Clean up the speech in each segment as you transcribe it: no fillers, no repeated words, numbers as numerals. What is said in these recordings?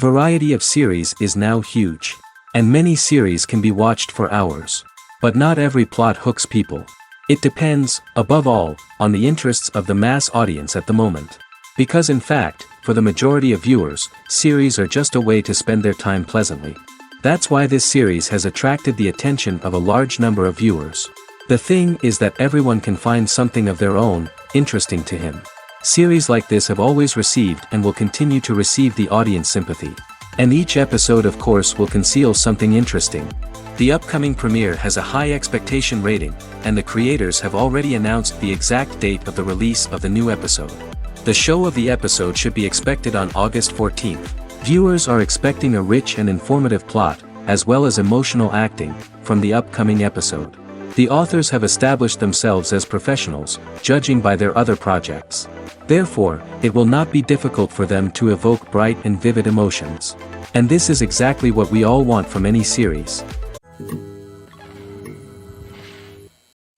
variety of series is now huge. And many series can be watched for hours. But not every plot hooks people. It depends, above all, on the interests of the mass audience at the moment. Because in fact, for the majority of viewers, series are just a way to spend their time pleasantly. That's why this series has attracted the attention of a large number of viewers. The thing is that everyone can find something of their own, interesting to him. Series like this have always received and will continue to receive the audience sympathy. And each episode of course will conceal something interesting. The upcoming premiere has a high expectation rating, and the creators have already announced the exact date of the release of the new episode. The show of the episode should be expected on August 14th. Viewers are expecting a rich and informative plot, as well as emotional acting, from the upcoming episode. The authors have established themselves as professionals, judging by their other projects. Therefore, it will not be difficult for them to evoke bright and vivid emotions. And this is exactly what we all want from any series.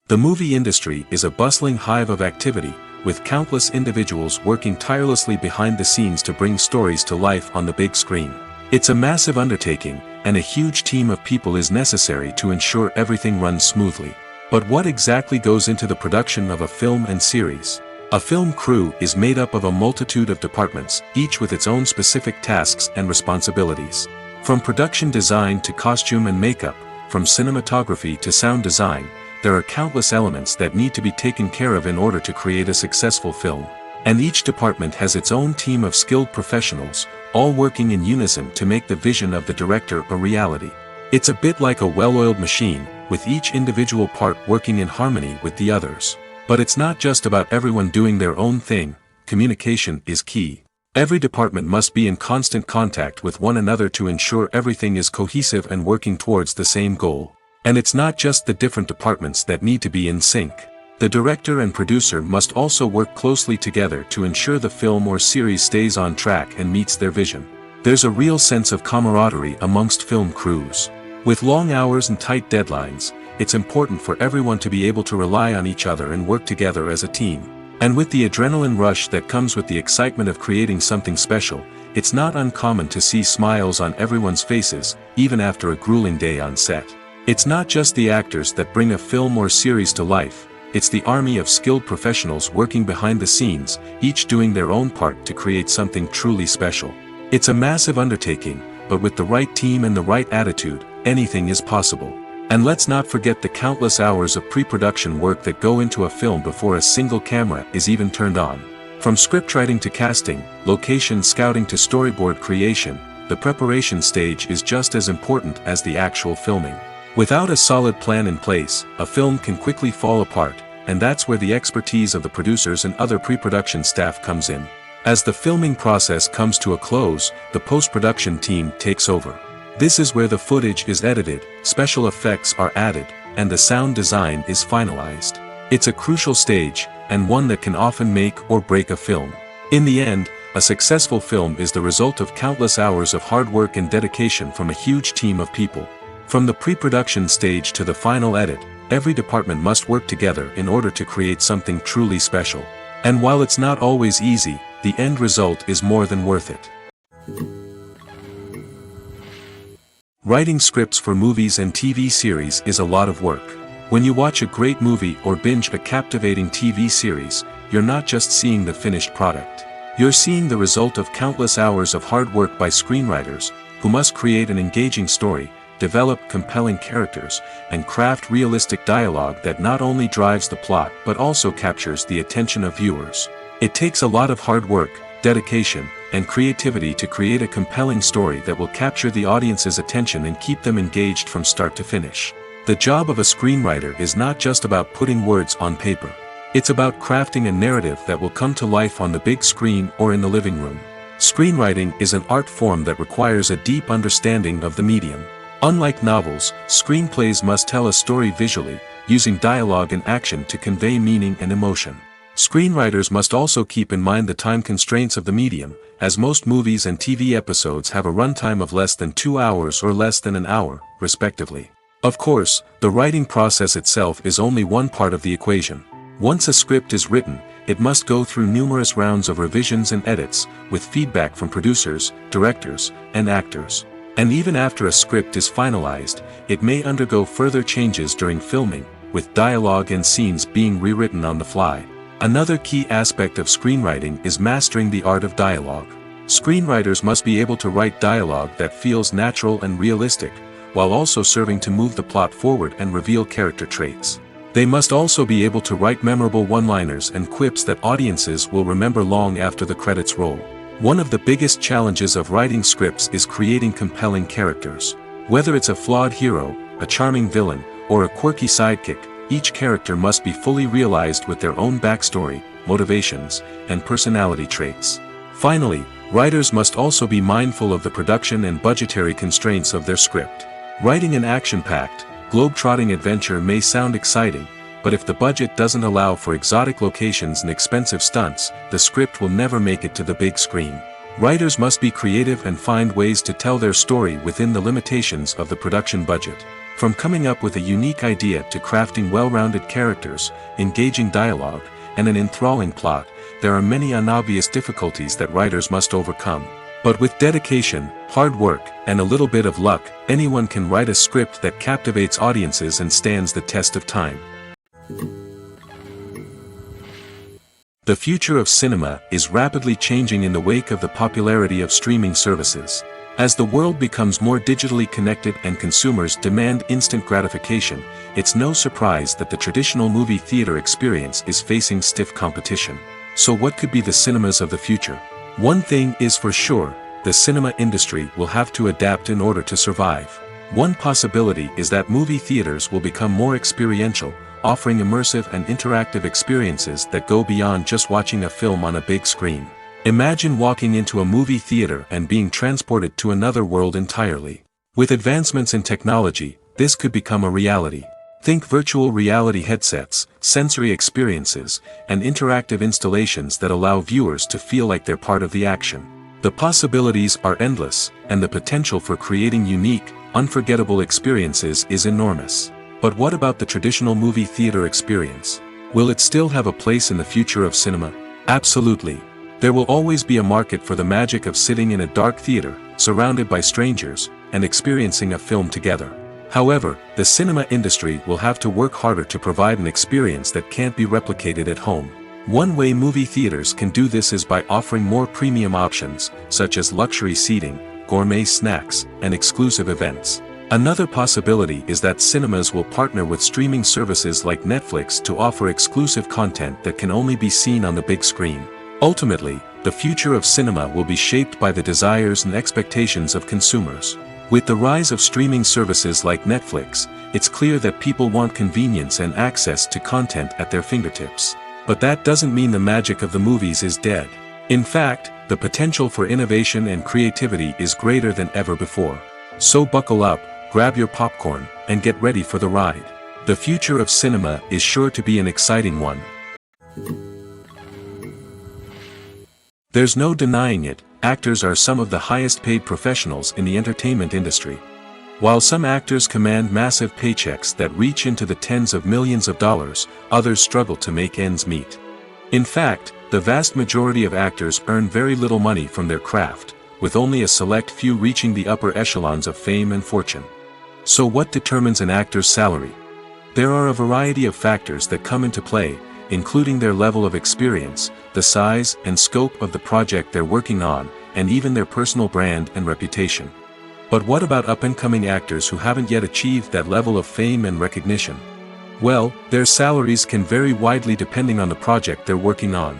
The movie industry is a bustling hive of activity, with countless individuals working tirelessly behind the scenes to bring stories to life on the big screen. It's a massive undertaking, and a huge team of people is necessary to ensure everything runs smoothly. But what exactly goes into the production of a film and series? A film crew is made up of a multitude of departments, each with its own specific tasks and responsibilities. From production design to costume and makeup, from cinematography to sound design, there are countless elements that need to be taken care of in order to create a successful film. And each department has its own team of skilled professionals, all working in unison to make the vision of the director a reality. It's a bit like a well-oiled machine, with each individual part working in harmony with the others. But it's not just about everyone doing their own thing. Communication is key. Every department must be in constant contact with one another to ensure everything is cohesive and working towards the same goal. And it's not just the different departments that need to be in sync. The director and producer must also work closely together to ensure the film or series stays on track and meets their vision. There's a real sense of camaraderie amongst film crews. With long hours and tight deadlines, it's important for everyone to be able to rely on each other and work together as a team. And with the adrenaline rush that comes with the excitement of creating something special, it's not uncommon to see smiles on everyone's faces, even after a grueling day on set. It's not just the actors that bring a film or series to life, it's the army of skilled professionals working behind the scenes, each doing their own part to create something truly special. It's a massive undertaking, but with the right team and the right attitude, anything is possible. And let's not forget the countless hours of pre-production work that go into a film before a single camera is even turned on. From scriptwriting to casting, location scouting to storyboard creation, the preparation stage is just as important as the actual filming. Without a solid plan in place, a film can quickly fall apart, and that's where the expertise of the producers and other pre-production staff comes in. As the filming process comes to a close, the post-production team takes over. This is where the footage is edited, special effects are added, and the sound design is finalized. It's a crucial stage, and one that can often make or break a film. In the end, a successful film is the result of countless hours of hard work and dedication from a huge team of people. From the pre-production stage to the final edit, every department must work together in order to create something truly special. And while it's not always easy, the end result is more than worth it. Writing scripts for movies and TV series is a lot of work. When you watch a great movie or binge a captivating TV series, you're not just seeing the finished product. You're seeing the result of countless hours of hard work by screenwriters, who must create an engaging story, develop compelling characters, and craft realistic dialogue that not only drives the plot but also captures the attention of viewers. It takes a lot of hard work, dedication, and creativity to create a compelling story that will capture the audience's attention and keep them engaged from start to finish. The job of a screenwriter is not just about putting words on paper. It's about crafting a narrative that will come to life on the big screen or in the living room. Screenwriting is an art form that requires a deep understanding of the medium. Unlike novels, screenplays must tell a story visually, using dialogue and action to convey meaning and emotion. Screenwriters must also keep in mind the time constraints of the medium, as most movies and TV episodes have a runtime of less than 2 hours or less than an hour, respectively. Of course, the writing process itself is only one part of the equation. Once a script is written, it must go through numerous rounds of revisions and edits, with feedback from producers, directors, and actors. And even after a script is finalized, it may undergo further changes during filming, with dialogue and scenes being rewritten on the fly. Another key aspect of screenwriting is mastering the art of dialogue. Screenwriters must be able to write dialogue that feels natural and realistic, while also serving to move the plot forward and reveal character traits. They must also be able to write memorable one-liners and quips that audiences will remember long after the credits roll. One of the biggest challenges of writing scripts is creating compelling characters. Whether it's a flawed hero, a charming villain, or a quirky sidekick, each character must be fully realized with their own backstory, motivations, and personality traits. Finally, writers must also be mindful of the production and budgetary constraints of their script. Writing an action-packed, globe-trotting adventure may sound exciting, but if the budget doesn't allow for exotic locations and expensive stunts, the script will never make it to the big screen. Writers must be creative and find ways to tell their story within the limitations of the production budget. From coming up with a unique idea to crafting well-rounded characters, engaging dialogue, and an enthralling plot, there are many unobvious difficulties that writers must overcome. But with dedication, hard work, and a little bit of luck, anyone can write a script that captivates audiences and stands the test of time. The future of cinema is rapidly changing in the wake of the popularity of streaming services. As the world becomes more digitally connected and consumers demand instant gratification, it's no surprise that the traditional movie theater experience is facing stiff competition. So what could be the cinemas of the future? One thing is for sure, the cinema industry will have to adapt in order to survive. One possibility is that movie theaters will become more experiential, offering immersive and interactive experiences that go beyond just watching a film on a big screen. Imagine walking into a movie theater and being transported to another world entirely. With advancements in technology, this could become a reality. Think virtual reality headsets, sensory experiences, and interactive installations that allow viewers to feel like they're part of the action. The possibilities are endless, and the potential for creating unique, unforgettable experiences is enormous. But what about the traditional movie theater experience? Will it still have a place in the future of cinema? Absolutely. There will always be a market for the magic of sitting in a dark theater, surrounded by strangers, and experiencing a film together. However, the cinema industry will have to work harder to provide an experience that can't be replicated at home. One way movie theaters can do this is by offering more premium options, such as luxury seating, gourmet snacks, and exclusive events. Another possibility is that cinemas will partner with streaming services like Netflix to offer exclusive content that can only be seen on the big screen. Ultimately, the future of cinema will be shaped by the desires and expectations of consumers. With the rise of streaming services like Netflix, it's clear that people want convenience and access to content at their fingertips. But that doesn't mean the magic of the movies is dead. In fact, the potential for innovation and creativity is greater than ever before. So buckle up, grab your popcorn, and get ready for the ride. The future of cinema is sure to be an exciting one. There's no denying it, actors are some of the highest paid professionals in the entertainment industry. While some actors command massive paychecks that reach into the tens of millions of dollars, others struggle to make ends meet. In fact, the vast majority of actors earn very little money from their craft, with only a select few reaching the upper echelons of fame and fortune. So what determines an actor's salary? There are a variety of factors that come into play, including their level of experience, the size and scope of the project they're working on, and even their personal brand and reputation. But what about up-and-coming actors who haven't yet achieved that level of fame and recognition? Well, their salaries can vary widely depending on the project they're working on.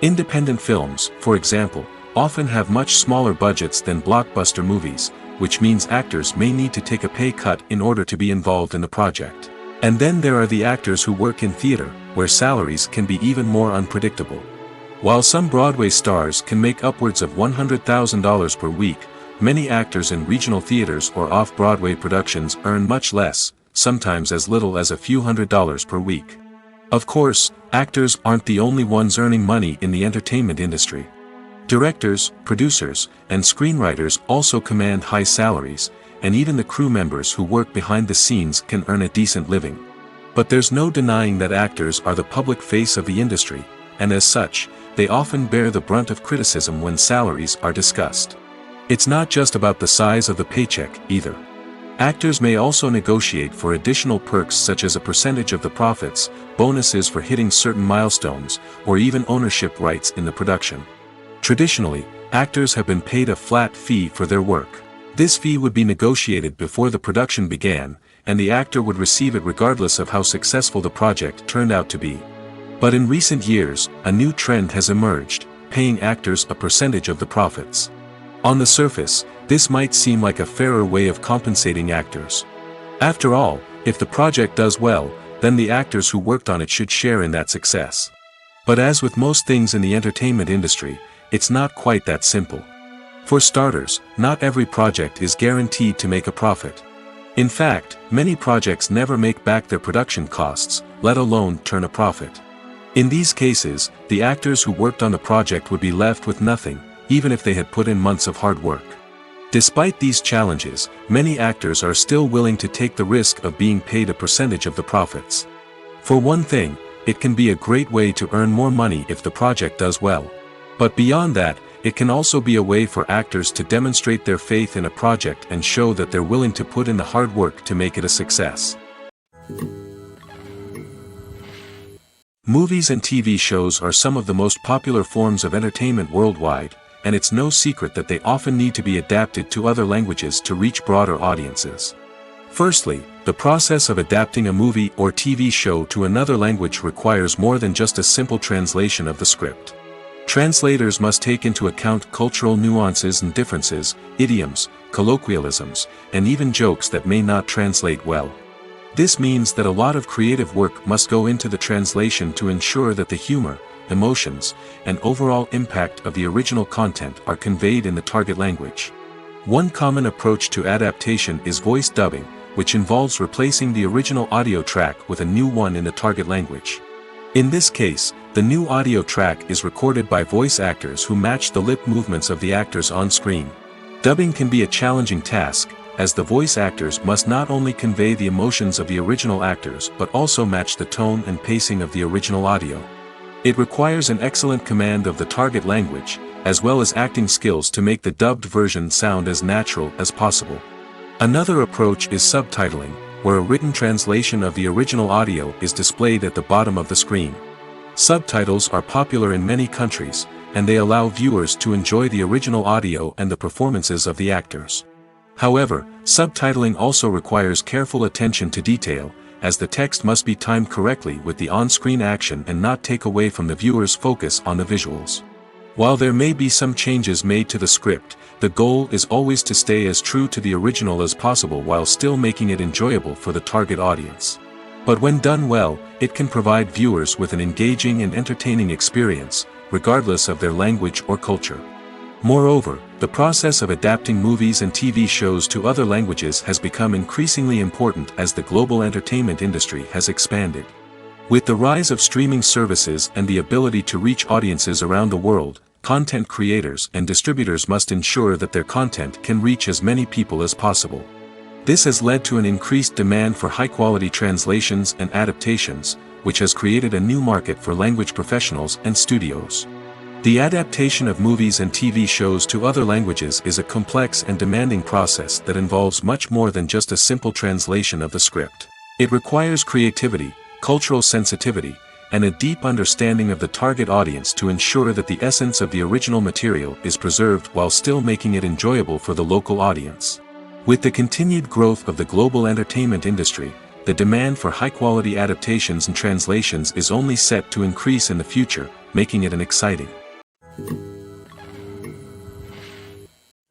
Independent films, for example, often have much smaller budgets than blockbuster movies, which means actors may need to take a pay cut in order to be involved in the project. And then there are the actors who work in theater, where salaries can be even more unpredictable. While some Broadway stars can make upwards of $100,000 per week, many actors in regional theaters or off-Broadway productions earn much less, sometimes as little as a few $100s per week. Of course, actors aren't the only ones earning money in the entertainment industry. Directors, producers, and screenwriters also command high salaries, and even the crew members who work behind the scenes can earn a decent living. But there's no denying that actors are the public face of the industry, and as such, they often bear the brunt of criticism when salaries are discussed. It's not just about the size of the paycheck, either. Actors may also negotiate for additional perks such as a percentage of the profits, bonuses for hitting certain milestones, or even ownership rights in the production. Traditionally, actors have been paid a flat fee for their work. This fee would be negotiated before the production began, and the actor would receive it regardless of how successful the project turned out to be. But in recent years, a new trend has emerged, paying actors a percentage of the profits. On the surface, this might seem like a fairer way of compensating actors. After all, if the project does well, then the actors who worked on it should share in that success. But as with most things in the entertainment industry, it's not quite that simple. For starters, not every project is guaranteed to make a profit. In fact, many projects never make back their production costs, let alone turn a profit. In these cases, the actors who worked on the project would be left with nothing, even if they had put in months of hard work. Despite these challenges, many actors are still willing to take the risk of being paid a percentage of the profits. For one thing, it can be a great way to earn more money if the project does well. But beyond that, it can also be a way for actors to demonstrate their faith in a project and show that they're willing to put in the hard work to make it a success. Movies and TV shows are some of the most popular forms of entertainment worldwide, and it's no secret that they often need to be adapted to other languages to reach broader audiences. Firstly, the process of adapting a movie or TV show to another language requires more than just a simple translation of the script. Translators must take into account cultural nuances and differences, idioms, colloquialisms, and even jokes that may not translate well. This means that a lot of creative work must go into the translation to ensure that the humor, emotions, and overall impact of the original content are conveyed in the target language. One common approach to adaptation is voice dubbing, which involves replacing the original audio track with a new one in the target language. In this case, the new audio track is recorded by voice actors who match the lip movements of the actors on screen. Dubbing can be a challenging task, as the voice actors must not only convey the emotions of the original actors but also match the tone and pacing of the original audio. It requires an excellent command of the target language, as well as acting skills to make the dubbed version sound as natural as possible. Another approach is subtitling, where a written translation of the original audio is displayed at the bottom of the screen. Subtitles are popular in many countries, and they allow viewers to enjoy the original audio and the performances of the actors. However, subtitling also requires careful attention to detail, as the text must be timed correctly with the on-screen action and not take away from the viewer's focus on the visuals. While there may be some changes made to the script, the goal is always to stay as true to the original as possible while still making it enjoyable for the target audience. But when done well, it can provide viewers with an engaging and entertaining experience, regardless of their language or culture. Moreover, the process of adapting movies and TV shows to other languages has become increasingly important as the global entertainment industry has expanded. With the rise of streaming services and the ability to reach audiences around the world, content creators and distributors must ensure that their content can reach as many people as possible. This has led to an increased demand for high-quality translations and adaptations, which has created a new market for language professionals and studios. The adaptation of movies and TV shows to other languages is a complex and demanding process that involves much more than just a simple translation of the script. It requires creativity, cultural sensitivity, and a deep understanding of the target audience to ensure that the essence of the original material is preserved while still making it enjoyable for the local audience. With the continued growth of the global entertainment industry, the demand for high-quality adaptations and translations is only set to increase in the future, making it an exciting.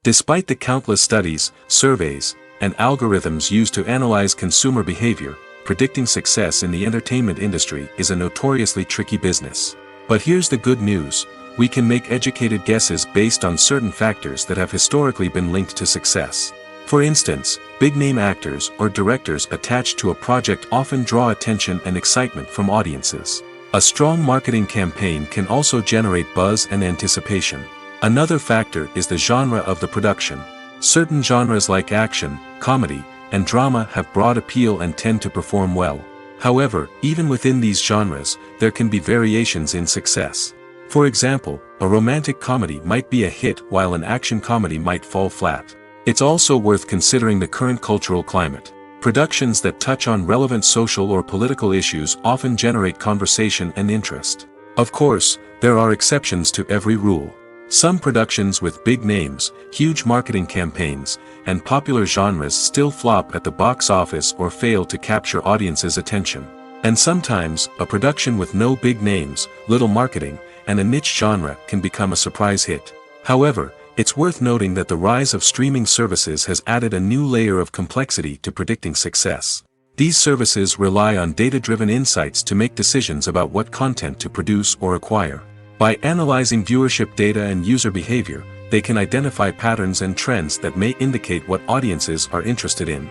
Despite the countless studies, surveys, and algorithms used to analyze consumer behavior, predicting success in the entertainment industry is a notoriously tricky business. But here's the good news: we can make educated guesses based on certain factors that have historically been linked to success. For instance, big-name actors or directors attached to a project often draw attention and excitement from audiences. A strong marketing campaign can also generate buzz and anticipation. Another factor is the genre of the production. Certain genres like action, comedy, and drama have broad appeal and tend to perform well. However, even within these genres, there can be variations in success. For example, a romantic comedy might be a hit while an action comedy might fall flat. It's also worth considering the current cultural climate. Productions that touch on relevant social or political issues often generate conversation and interest. Of course, there are exceptions to every rule. Some productions with big names, huge marketing campaigns, and popular genres still flop at the box office or fail to capture audiences' attention. And sometimes, a production with no big names, little marketing, and a niche genre can become a surprise hit. However, it's worth noting that the rise of streaming services has added a new layer of complexity to predicting success. These services rely on data-driven insights to make decisions about what content to produce or acquire. By analyzing viewership data and user behavior, they can identify patterns and trends that may indicate what audiences are interested in.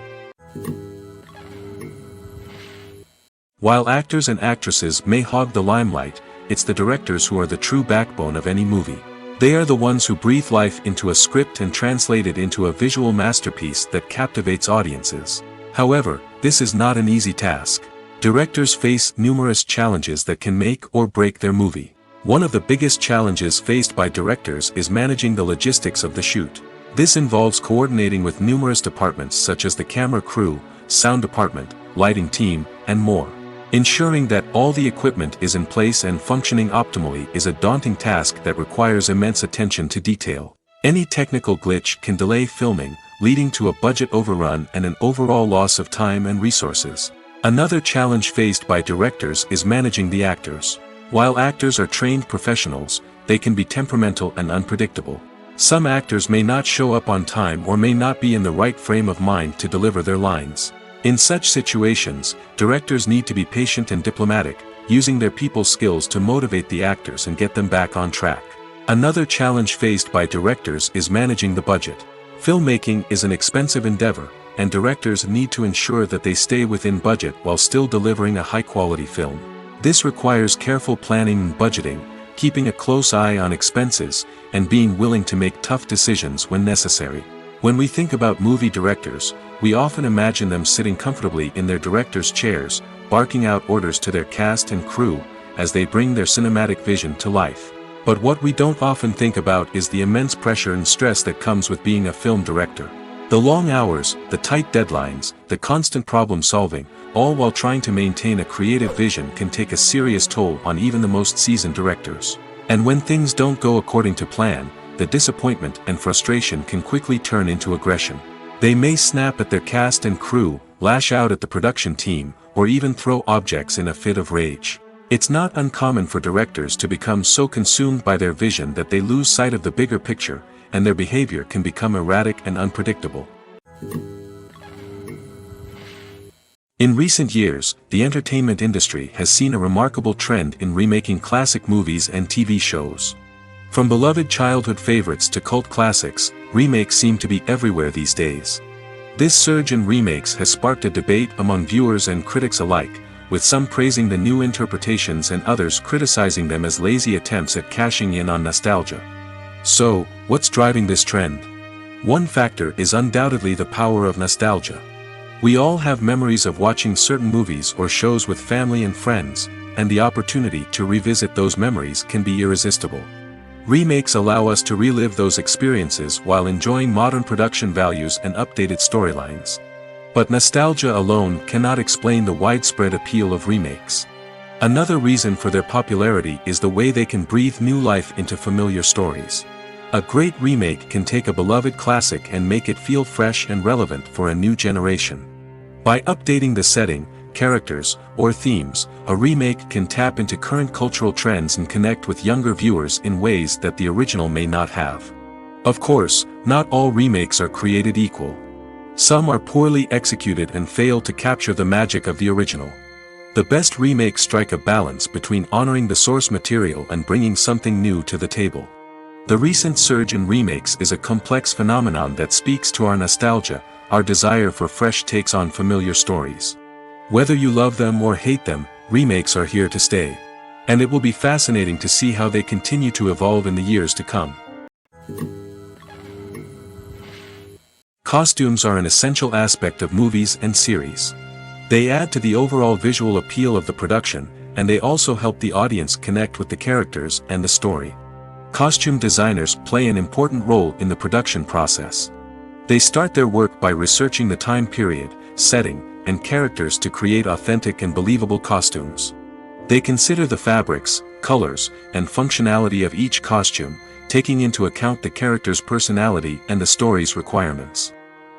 While actors and actresses may hog the limelight, it's the directors who are the true backbone of any movie. They are the ones who breathe life into a script and translate it into a visual masterpiece that captivates audiences. However, this is not an easy task. Directors face numerous challenges that can make or break their movie. One of the biggest challenges faced by directors is managing the logistics of the shoot. This involves coordinating with numerous departments such as the camera crew, sound department, lighting team, and more. Ensuring that all the equipment is in place and functioning optimally is a daunting task that requires immense attention to detail. Any technical glitch can delay filming, leading to a budget overrun and an overall loss of time and resources. Another challenge faced by directors is managing the actors. While actors are trained professionals, they can be temperamental and unpredictable. Some actors may not show up on time or may not be in the right frame of mind to deliver their lines. In such situations, directors need to be patient and diplomatic, using their people skills to motivate the actors and get them back on track. Another challenge faced by directors is managing the budget. Filmmaking is an expensive endeavor, and directors need to ensure that they stay within budget while still delivering a high-quality film. This requires careful planning and budgeting, keeping a close eye on expenses, and being willing to make tough decisions when necessary. When we think about movie directors, we often imagine them sitting comfortably in their director's chairs, barking out orders to their cast and crew, as they bring their cinematic vision to life. But what we don't often think about is the immense pressure and stress that comes with being a film director. The long hours, the tight deadlines, the constant problem solving, all while trying to maintain a creative vision can take a serious toll on even the most seasoned directors. And when things don't go according to plan, the disappointment and frustration can quickly turn into aggression. They may snap at their cast and crew, lash out at the production team, or even throw objects in a fit of rage. It's not uncommon for directors to become so consumed by their vision that they lose sight of the bigger picture, and their behavior can become erratic and unpredictable. In recent years, the entertainment industry has seen a remarkable trend in remaking classic movies and TV shows. From beloved childhood favorites to cult classics, remakes seem to be everywhere these days. This surge in remakes has sparked a debate among viewers and critics alike, with some praising the new interpretations and others criticizing them as lazy attempts at cashing in on nostalgia. So, what's driving this trend? One factor is undoubtedly the power of nostalgia. We all have memories of watching certain movies or shows with family and friends, and the opportunity to revisit those memories can be irresistible. Remakes allow us to relive those experiences while enjoying modern production values and updated storylines. But nostalgia alone cannot explain the widespread appeal of remakes. Another reason for their popularity is the way they can breathe new life into familiar stories. A great remake can take a beloved classic and make it feel fresh and relevant for a new generation. By updating the setting, characters, or themes, a remake can tap into current cultural trends and connect with younger viewers in ways that the original may not have. Of course, not all remakes are created equal. Some are poorly executed and fail to capture the magic of the original. The best remakes strike a balance between honoring the source material and bringing something new to the table. The recent surge in remakes is a complex phenomenon that speaks to our nostalgia, our desire for fresh takes on familiar stories. Whether you love them or hate them, remakes are here to stay. And it will be fascinating to see how they continue to evolve in the years to come. Costumes are an essential aspect of movies and series. They add to the overall visual appeal of the production, and they also help the audience connect with the characters and the story. Costume designers play an important role in the production process. They start their work by researching the time period, setting, and characters to create authentic and believable costumes. They consider the fabrics, colors, and functionality of each costume, taking into account the character's personality and the story's requirements.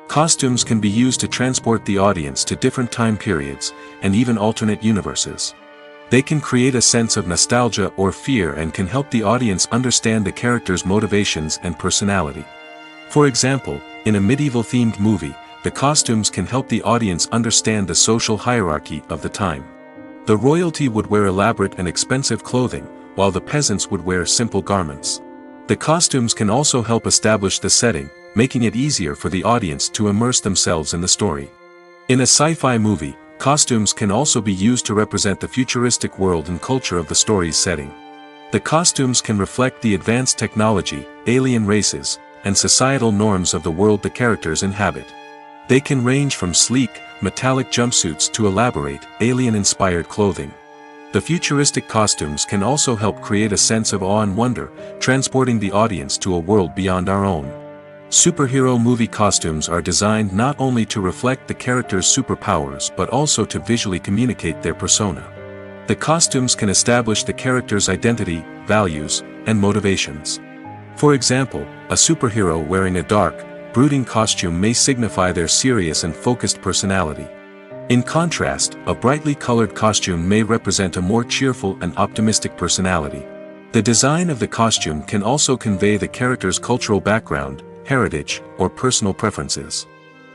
Costumes can be used to transport the audience to different time periods, and even alternate universes. They can create a sense of nostalgia or fear and can help the audience understand the character's motivations and personality. For example, in a medieval-themed movie, the costumes can help the audience understand the social hierarchy of the time. The royalty would wear elaborate and expensive clothing, while the peasants would wear simple garments. The costumes can also help establish the setting, making it easier for the audience to immerse themselves in the story. In a sci-fi movie, costumes can also be used to represent the futuristic world and culture of the story's setting. The costumes can reflect the advanced technology, alien races, and societal norms of the world the characters inhabit. They can range from sleek, metallic jumpsuits to elaborate, alien-inspired clothing. The futuristic costumes can also help create a sense of awe and wonder, transporting the audience to a world beyond our own. Superhero movie costumes are designed not only to reflect the character's superpowers but also to visually communicate their persona. The costumes can establish the character's identity, values, and motivations. For example, a superhero wearing a dark, brooding costume may signify their serious and focused personality. In contrast, a brightly colored costume may represent a more cheerful and optimistic personality. The design of the costume can also convey the character's cultural background, heritage, or personal preferences.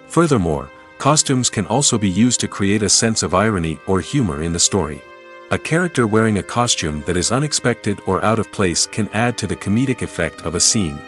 Furthermore, costumes can also be used to create a sense of irony or humor in the story. A character wearing a costume that is unexpected or out of place can add to the comedic effect of a scene.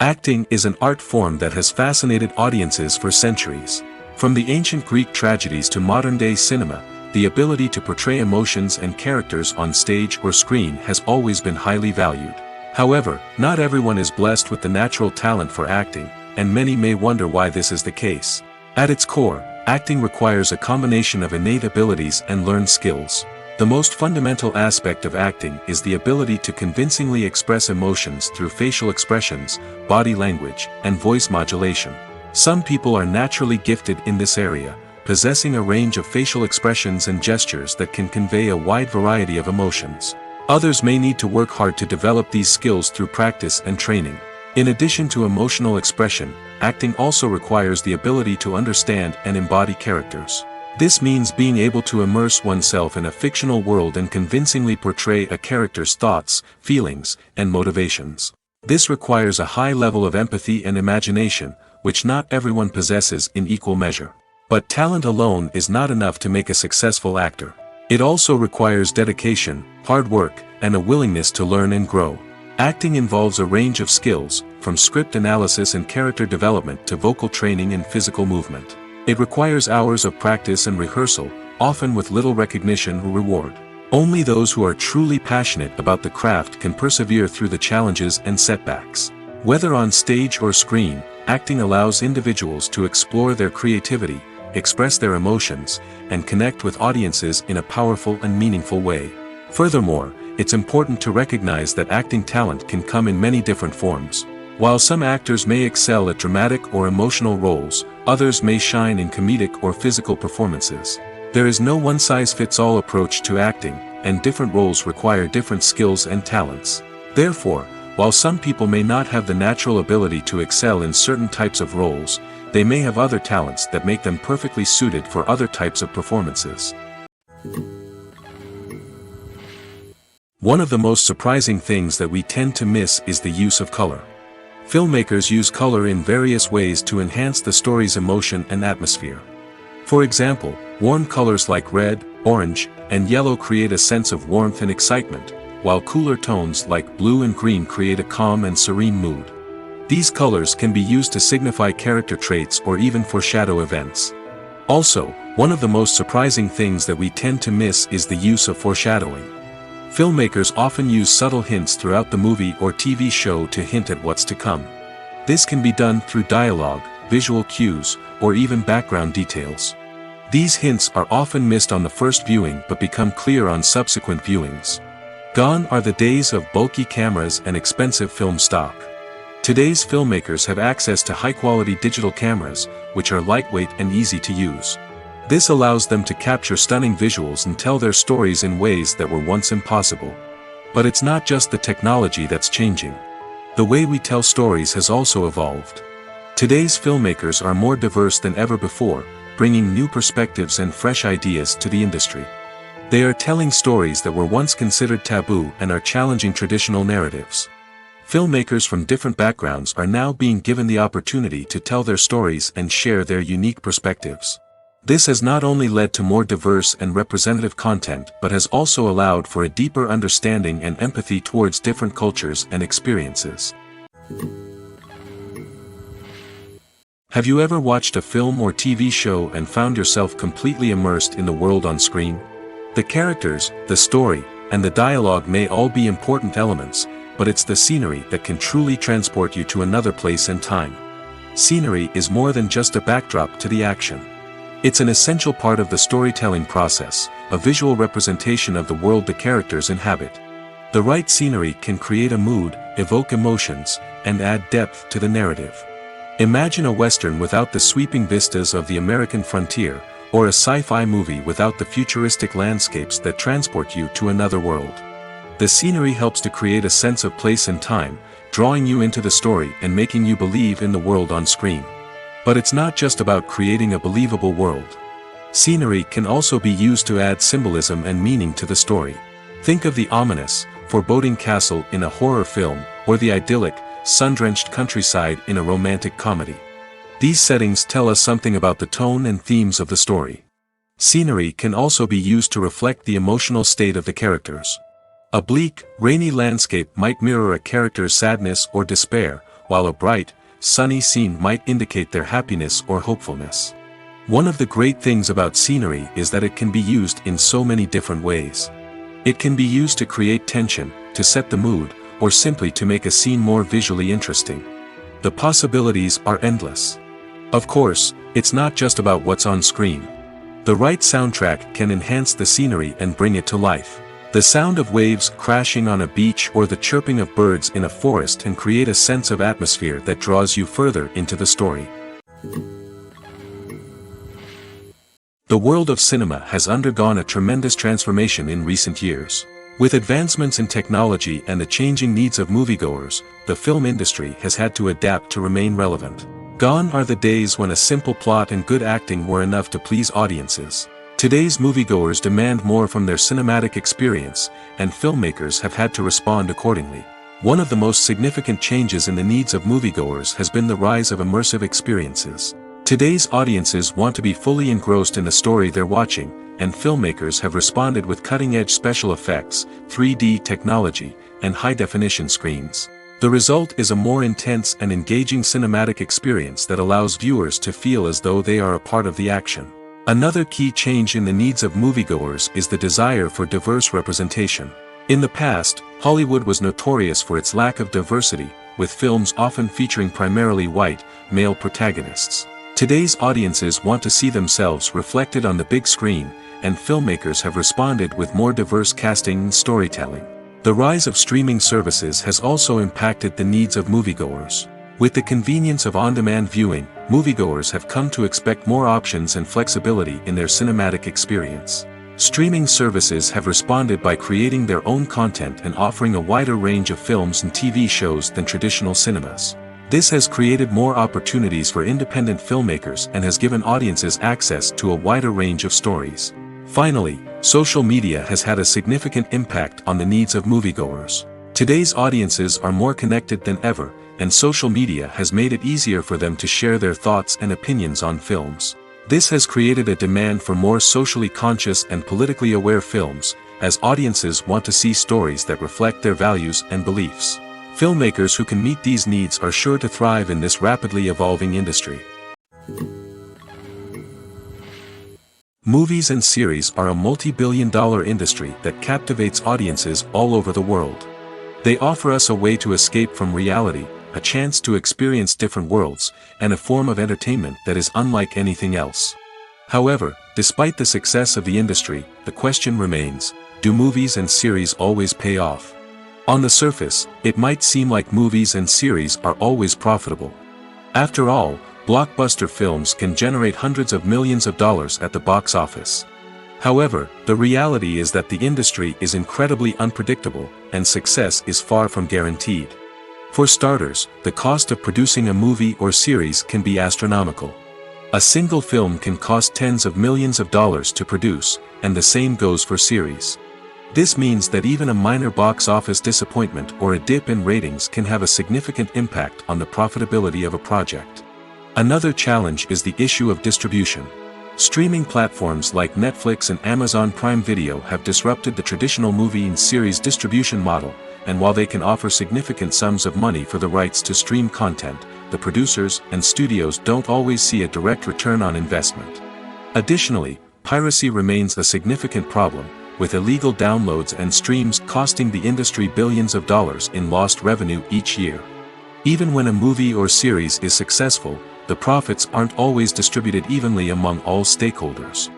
Acting is an art form that has fascinated audiences for centuries. From the ancient Greek tragedies to modern-day cinema, the ability to portray emotions and characters on stage or screen has always been highly valued. However, not everyone is blessed with the natural talent for acting, and many may wonder why this is the case. At its core, acting requires a combination of innate abilities and learned skills. The most fundamental aspect of acting is the ability to convincingly express emotions through facial expressions, body language, and voice modulation. Some people are naturally gifted in this area, possessing a range of facial expressions and gestures that can convey a wide variety of emotions. Others may need to work hard to develop these skills through practice and training. In addition to emotional expression, acting also requires the ability to understand and embody characters. This means being able to immerse oneself in a fictional world and convincingly portray a character's thoughts, feelings, and motivations. This requires a high level of empathy and imagination, which not everyone possesses in equal measure. But talent alone is not enough to make a successful actor. It also requires dedication, hard work, and a willingness to learn and grow. Acting involves a range of skills, from script analysis and character development to vocal training and physical movement. It requires hours of practice and rehearsal, often with little recognition or reward. Only those who are truly passionate about the craft can persevere through the challenges and setbacks. Whether on stage or screen, acting allows individuals to explore their creativity, express their emotions, and connect with audiences in a powerful and meaningful way. Furthermore, it's important to recognize that acting talent can come in many different forms. While some actors may excel at dramatic or emotional roles, others may shine in comedic or physical performances. There is no one-size-fits-all approach to acting, and different roles require different skills and talents. Therefore, while some people may not have the natural ability to excel in certain types of roles, they may have other talents that make them perfectly suited for other types of performances. One of the most surprising things that we tend to miss is the use of color. Filmmakers use color in various ways to enhance the story's emotion and atmosphere. For example, warm colors like red, orange, and yellow create a sense of warmth and excitement, while cooler tones like blue and green create a calm and serene mood. These colors can be used to signify character traits or even foreshadow events. Also, one of the most surprising things that we tend to miss is the use of foreshadowing. Filmmakers often use subtle hints throughout the movie or TV show to hint at what's to come. This can be done through dialogue, visual cues, or even background details. These hints are often missed on the first viewing but become clear on subsequent viewings. Gone are the days of bulky cameras and expensive film stock. Today's filmmakers have access to high-quality digital cameras, which are lightweight and easy to use. This allows them to capture stunning visuals and tell their stories in ways that were once impossible. But it's not just the technology that's changing. The way we tell stories has also evolved. Today's filmmakers are more diverse than ever before, bringing new perspectives and fresh ideas to the industry. They are telling stories that were once considered taboo and are challenging traditional narratives. Filmmakers from different backgrounds are now being given the opportunity to tell their stories and share their unique perspectives. This has not only led to more diverse and representative content but has also allowed for a deeper understanding and empathy towards different cultures and experiences. Have you ever watched a film or TV show and found yourself completely immersed in the world on screen? The characters, the story, and the dialogue may all be important elements, but it's the scenery that can truly transport you to another place and time. Scenery is more than just a backdrop to the action. It's an essential part of the storytelling process, a visual representation of the world the characters inhabit. The right scenery can create a mood, evoke emotions, and add depth to the narrative. Imagine a Western without the sweeping vistas of the American frontier, or a sci-fi movie without the futuristic landscapes that transport you to another world. The scenery helps to create a sense of place and time, drawing you into the story and making you believe in the world on screen. But it's not just about creating a believable world. Scenery can also be used to add symbolism and meaning to the story. Think of the ominous, foreboding castle in a horror film, or the idyllic, sun-drenched countryside in a romantic comedy. These settings tell us something about the tone and themes of the story. Scenery can also be used to reflect the emotional state of the characters. A bleak, rainy landscape might mirror a character's sadness or despair, while a bright, sunny scene might indicate their happiness or hopefulness. One of the great things about scenery is that it can be used in so many different ways. It can be used to create tension, to set the mood, or simply to make a scene more visually interesting. The possibilities are endless. Of course, it's not just about what's on screen. The right soundtrack can enhance the scenery and bring it to life. The sound of waves crashing on a beach or the chirping of birds in a forest can create a sense of atmosphere that draws you further into the story. The world of cinema has undergone a tremendous transformation in recent years. With advancements in technology and the changing needs of moviegoers, the film industry has had to adapt to remain relevant. Gone are the days when a simple plot and good acting were enough to please audiences. Today's moviegoers demand more from their cinematic experience, and filmmakers have had to respond accordingly. One of the most significant changes in the needs of moviegoers has been the rise of immersive experiences. Today's audiences want to be fully engrossed in the story they're watching, and filmmakers have responded with cutting-edge special effects, 3D technology, and high-definition screens. The result is a more intense and engaging cinematic experience that allows viewers to feel as though they are a part of the action. Another key change in the needs of moviegoers is the desire for diverse representation. In the past, Hollywood was notorious for its lack of diversity, with films often featuring primarily white, male protagonists. Today's audiences want to see themselves reflected on the big screen, and filmmakers have responded with more diverse casting and storytelling. The rise of streaming services has also impacted the needs of moviegoers. With the convenience of on-demand viewing, moviegoers have come to expect more options and flexibility in their cinematic experience. Streaming services have responded by creating their own content and offering a wider range of films and TV shows than traditional cinemas. This has created more opportunities for independent filmmakers and has given audiences access to a wider range of stories. Finally, social media has had a significant impact on the needs of moviegoers. Today's audiences are more connected than ever, and social media has made it easier for them to share their thoughts and opinions on films. This has created a demand for more socially conscious and politically aware films, as audiences want to see stories that reflect their values and beliefs. Filmmakers who can meet these needs are sure to thrive in this rapidly evolving industry. Movies and series are a multi-billion-dollar industry that captivates audiences all over the world. They offer us a way to escape from reality, a chance to experience different worlds, and a form of entertainment that is unlike anything else. However, despite the success of the industry, the question remains, do movies and series always pay off? On the surface, it might seem like movies and series are always profitable. After all, blockbuster films can generate hundreds of millions of dollars at the box office. However, the reality is that the industry is incredibly unpredictable, and success is far from guaranteed. For starters, the cost of producing a movie or series can be astronomical. A single film can cost tens of millions of dollars to produce, and the same goes for series. This means that even a minor box office disappointment or a dip in ratings can have a significant impact on the profitability of a project. Another challenge is the issue of distribution. Streaming platforms like Netflix and Amazon Prime Video have disrupted the traditional movie and series distribution model, and while they can offer significant sums of money for the rights to stream content, the producers and studios don't always see a direct return on investment. Additionally, piracy remains a significant problem, with illegal downloads and streams costing the industry billions of dollars in lost revenue each year. Even when a movie or series is successful, the profits aren't always distributed evenly among all stakeholders.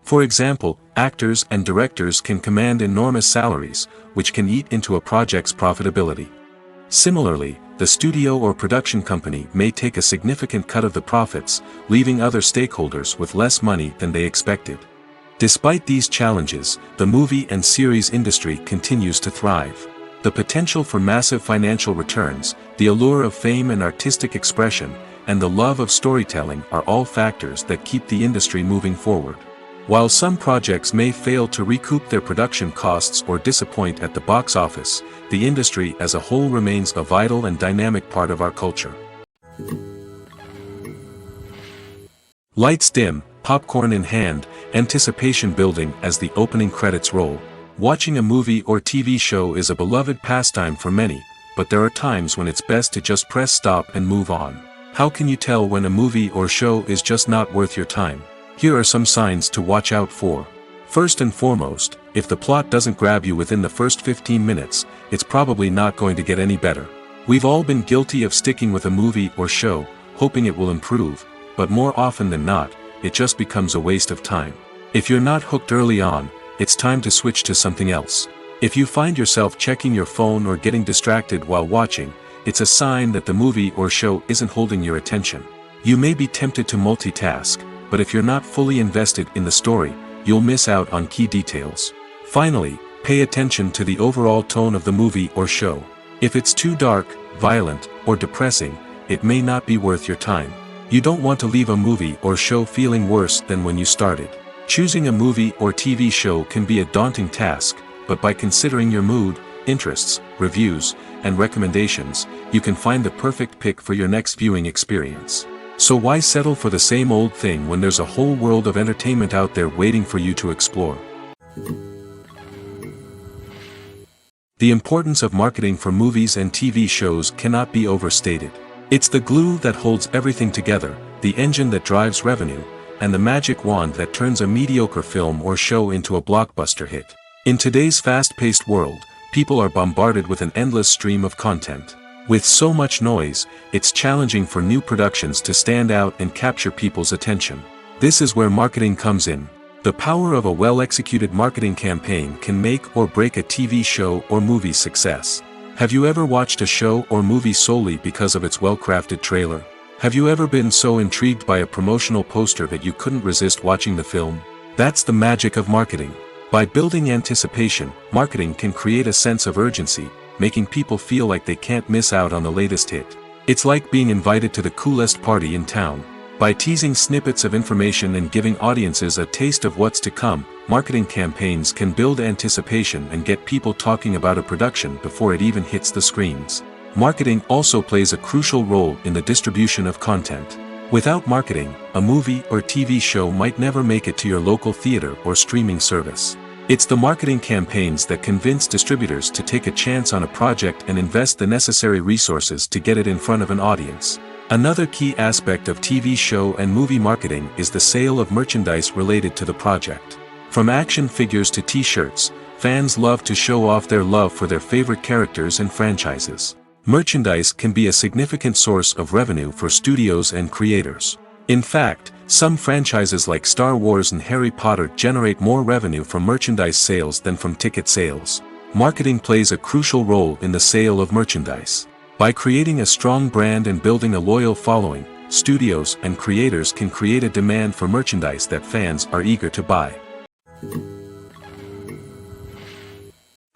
For example, actors and directors can command enormous salaries, which can eat into a project's profitability. Similarly, the studio or production company may take a significant cut of the profits, leaving other stakeholders with less money than they expected. Despite these challenges, the movie and series industry continues to thrive. The potential for massive financial returns, the allure of fame and artistic expression, and the love of storytelling are all factors that keep the industry moving forward. While some projects may fail to recoup their production costs or disappoint at the box office, the industry as a whole remains a vital and dynamic part of our culture. Lights dim, popcorn in hand, anticipation building as the opening credits roll. Watching a movie or TV show is a beloved pastime for many, but there are times when it's best to just press stop and move on. How can you tell when a movie or show is just not worth your time? Here are some signs to watch out for. First and foremost, if the plot doesn't grab you within the first 15 minutes, it's probably not going to get any better. We've all been guilty of sticking with a movie or show, hoping it will improve, but more often than not, it just becomes a waste of time. If you're not hooked early on, it's time to switch to something else. If you find yourself checking your phone or getting distracted while watching, it's a sign that the movie or show isn't holding your attention. You may be tempted to multitask, but if you're not fully invested in the story, you'll miss out on key details. Finally, pay attention to the overall tone of the movie or show. If it's too dark, violent, or depressing, it may not be worth your time. You don't want to leave a movie or show feeling worse than when you started. Choosing a movie or TV show can be a daunting task, but by considering your mood, interests, reviews, and recommendations, you can find the perfect pick for your next viewing experience. So why settle for the same old thing when there's a whole world of entertainment out there waiting for you to explore? The importance of marketing for movies and TV shows cannot be overstated. It's the glue that holds everything together, the engine that drives revenue, and the magic wand that turns a mediocre film or show into a blockbuster hit. In today's fast-paced world, people are bombarded with an endless stream of content. With so much noise, it's challenging for new productions to stand out and capture people's attention. This is where marketing comes in. The power of a well-executed marketing campaign can make or break a TV show or movie's success. Have you ever watched a show or movie solely because of its well-crafted trailer? Have you ever been so intrigued by a promotional poster that you couldn't resist watching the film? That's the magic of marketing. By building anticipation, marketing can create a sense of urgency, making people feel like they can't miss out on the latest hit. It's like being invited to the coolest party in town. By teasing snippets of information and giving audiences a taste of what's to come, marketing campaigns can build anticipation and get people talking about a production before it even hits the screens. Marketing also plays a crucial role in the distribution of content. Without marketing, a movie or TV show might never make it to your local theater or streaming service. It's the marketing campaigns that convince distributors to take a chance on a project and invest the necessary resources to get it in front of an audience. Another key aspect of TV show and movie marketing is the sale of merchandise related to the project. From action figures to t-shirts, fans love to show off their love for their favorite characters and franchises. Merchandise can be a significant source of revenue for studios and creators. In fact, some franchises like Star Wars and Harry Potter generate more revenue from merchandise sales than from ticket sales. Marketing plays a crucial role in the sale of merchandise. By creating a strong brand and building a loyal following, studios and creators can create a demand for merchandise that fans are eager to buy.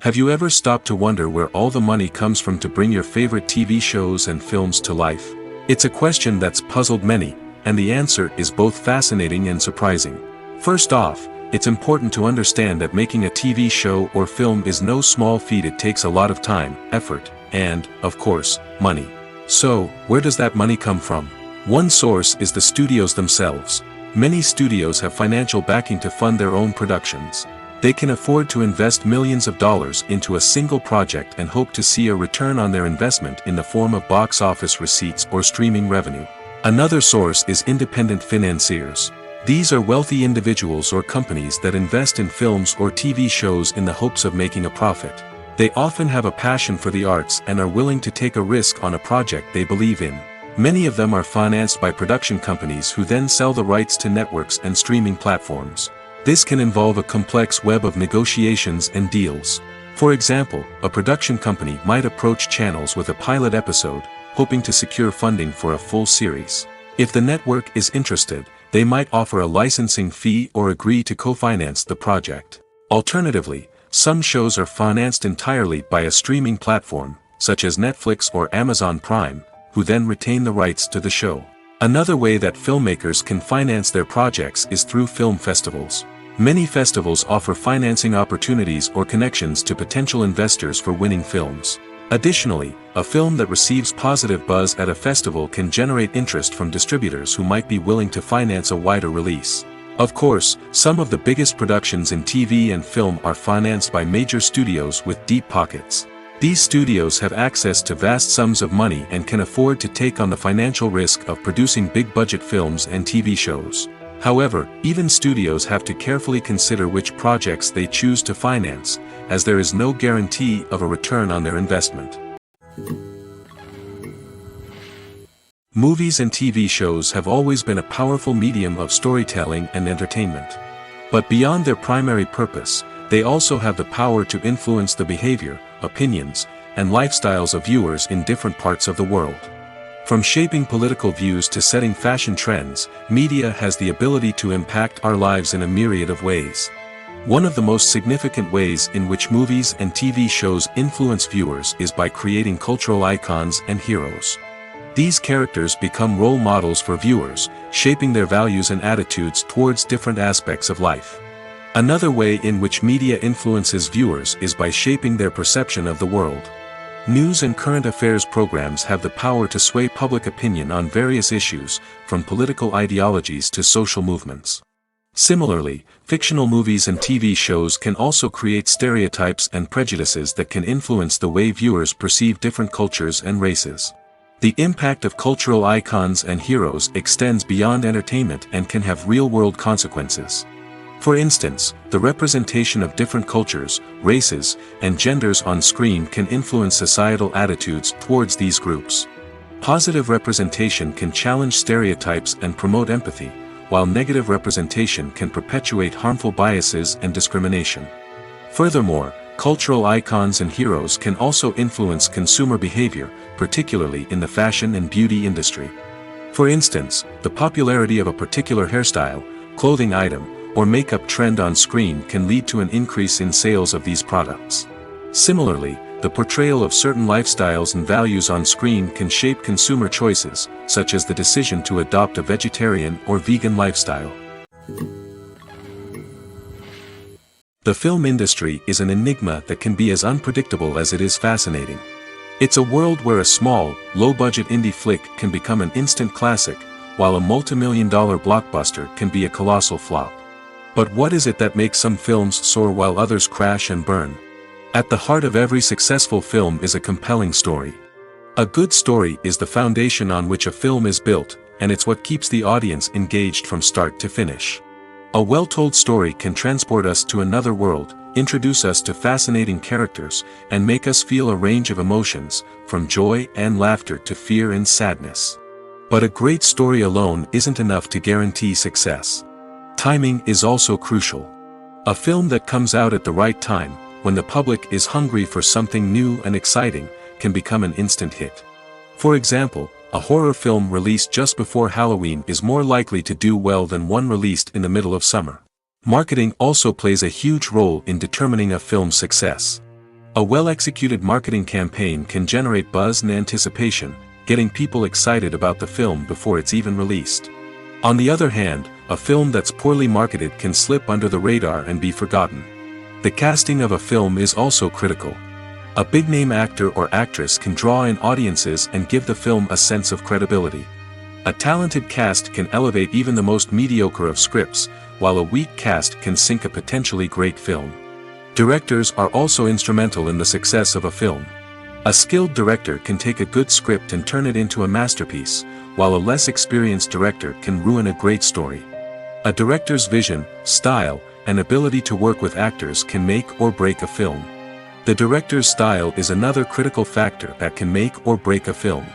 Have you ever stopped to wonder where all the money comes from to bring your favorite TV shows and films to life? It's a question that's puzzled many, and the answer is both fascinating and surprising. First off, it's important to understand that making a TV show or film is no small feat. It takes a lot of time, effort, and, of course, money. So, where does that money come from? One source is the studios themselves. Many studios have financial backing to fund their own productions. They can afford to invest millions of dollars into a single project and hope to see a return on their investment in the form of box office receipts or streaming revenue. Another source is independent financiers. These are wealthy individuals or companies that invest in films or TV shows in the hopes of making a profit. They often have a passion for the arts and are willing to take a risk on a project they believe in. Many of them are financed by production companies who then sell the rights to networks and streaming platforms. This can involve a complex web of negotiations and deals. For example, a production company might approach channels with a pilot episode, hoping to secure funding for a full series. If the network is interested, they might offer a licensing fee or agree to co-finance the project. Alternatively, some shows are financed entirely by a streaming platform, such as Netflix or Amazon Prime, who then retain the rights to the show. Another way that filmmakers can finance their projects is through film festivals. Many festivals offer financing opportunities or connections to potential investors for winning films. Additionally, a film that receives positive buzz at a festival can generate interest from distributors who might be willing to finance a wider release. Of course, some of the biggest productions in TV and film are financed by major studios with deep pockets. These studios have access to vast sums of money and can afford to take on the financial risk of producing big-budget films and TV shows. However, even studios have to carefully consider which projects they choose to finance, as there is no guarantee of a return on their investment. Movies and TV shows have always been a powerful medium of storytelling and entertainment. But beyond their primary purpose, they also have the power to influence the behavior, opinions, and lifestyles of viewers in different parts of the world. From shaping political views to setting fashion trends, media has the ability to impact our lives in a myriad of ways. One of the most significant ways in which movies and TV shows influence viewers is by creating cultural icons and heroes. These characters become role models for viewers, shaping their values and attitudes towards different aspects of life. Another way in which media influences viewers is by shaping their perception of the world. News and current affairs programs have the power to sway public opinion on various issues, from political ideologies to social movements. Similarly, fictional movies and TV shows can also create stereotypes and prejudices that can influence the way viewers perceive different cultures and races. The impact of cultural icons and heroes extends beyond entertainment and can have real-world consequences. For instance, the representation of different cultures, races, and genders on screen can influence societal attitudes towards these groups. Positive representation can challenge stereotypes and promote empathy, while negative representation can perpetuate harmful biases and discrimination. Furthermore, cultural icons and heroes can also influence consumer behavior, particularly in the fashion and beauty industry. For instance, the popularity of a particular hairstyle, clothing item, or makeup trend on screen can lead to an increase in sales of these products. Similarly, the portrayal of certain lifestyles and values on screen can shape consumer choices, such as the decision to adopt a vegetarian or vegan lifestyle. The film industry is an enigma that can be as unpredictable as it is fascinating. It's a world where a small, low-budget indie flick can become an instant classic, while a multi-million-dollar blockbuster can be a colossal flop. But what is it that makes some films soar while others crash and burn? At the heart of every successful film is a compelling story. A good story is the foundation on which a film is built, and it's what keeps the audience engaged from start to finish. A well-told story can transport us to another world, introduce us to fascinating characters, and make us feel a range of emotions, from joy and laughter to fear and sadness. But a great story alone isn't enough to guarantee success. Timing is also crucial. A film that comes out at the right time, when the public is hungry for something new and exciting, can become an instant hit. For example, a horror film released just before Halloween is more likely to do well than one released in the middle of summer. Marketing also plays a huge role in determining a film's success. A well-executed marketing campaign can generate buzz and anticipation, getting people excited about the film before it's even released. On the other hand, a film that's poorly marketed can slip under the radar and be forgotten. The casting of a film is also critical. A big-name actor or actress can draw in audiences and give the film a sense of credibility. A talented cast can elevate even the most mediocre of scripts, while a weak cast can sink a potentially great film. Directors are also instrumental in the success of a film. A skilled director can take a good script and turn it into a masterpiece, while a less experienced director can ruin a great story. A director's vision, style, and ability to work with actors can make or break a film. The director's style is another critical factor that can make or break a film.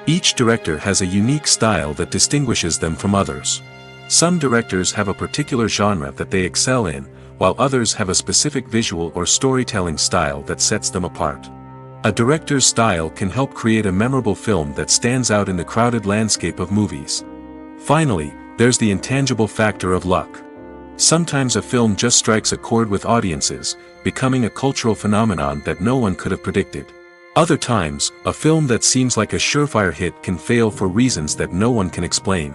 Each director has a unique style that distinguishes them from others. Some directors have a particular genre that they excel in, while others have a specific visual or storytelling style that sets them apart. A director's style can help create a memorable film that stands out in the crowded landscape of movies. Finally, there's the intangible factor of luck. Sometimes a film just strikes a chord with audiences, becoming a cultural phenomenon that no one could have predicted. Other times, a film that seems like a surefire hit can fail for reasons that no one can explain.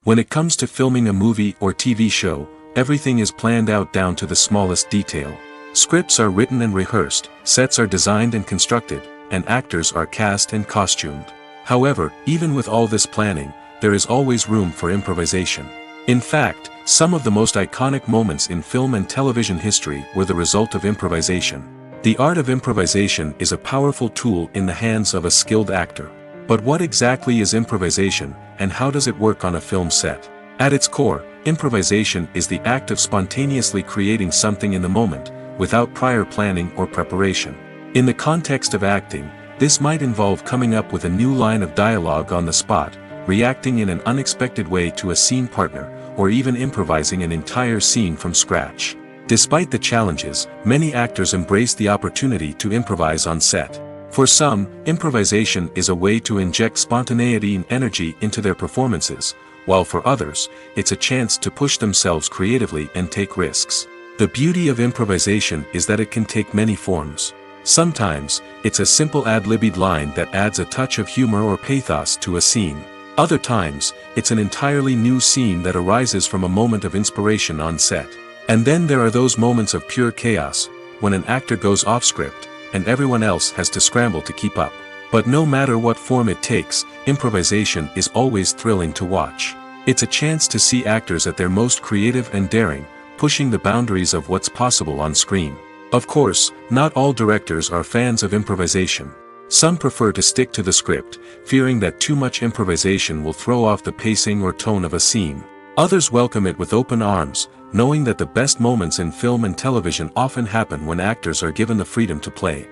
When it comes to filming a movie or TV show, everything is planned out down to the smallest detail. Scripts are written and rehearsed, sets are designed and constructed, and actors are cast and costumed. However, even with all this planning, there is always room for improvisation. In fact, some of the most iconic moments in film and television history were the result of improvisation. The art of improvisation is a powerful tool in the hands of a skilled actor. But what exactly is improvisation, and how does it work on a film set? At its core, improvisation is the act of spontaneously creating something in the moment, without prior planning or preparation. In the context of acting, this might involve coming up with a new line of dialogue on the spot, reacting in an unexpected way to a scene partner, or even improvising an entire scene from scratch. Despite the challenges, many actors embrace the opportunity to improvise on set. For some, improvisation is a way to inject spontaneity and energy into their performances, while for others, it's a chance to push themselves creatively and take risks. The beauty of improvisation is that it can take many forms. Sometimes, it's a simple ad-libbed line that adds a touch of humor or pathos to a scene. Other times, it's an entirely new scene that arises from a moment of inspiration on set. And then there are those moments of pure chaos, when an actor goes off script, and everyone else has to scramble to keep up. But no matter what form it takes, improvisation is always thrilling to watch. It's a chance to see actors at their most creative and daring, pushing the boundaries of what's possible on screen. Of course, not all directors are fans of improvisation. Some prefer to stick to the script, fearing that too much improvisation will throw off the pacing or tone of a scene. Others welcome it with open arms, knowing that the best moments in film and television often happen when actors are given the freedom to play.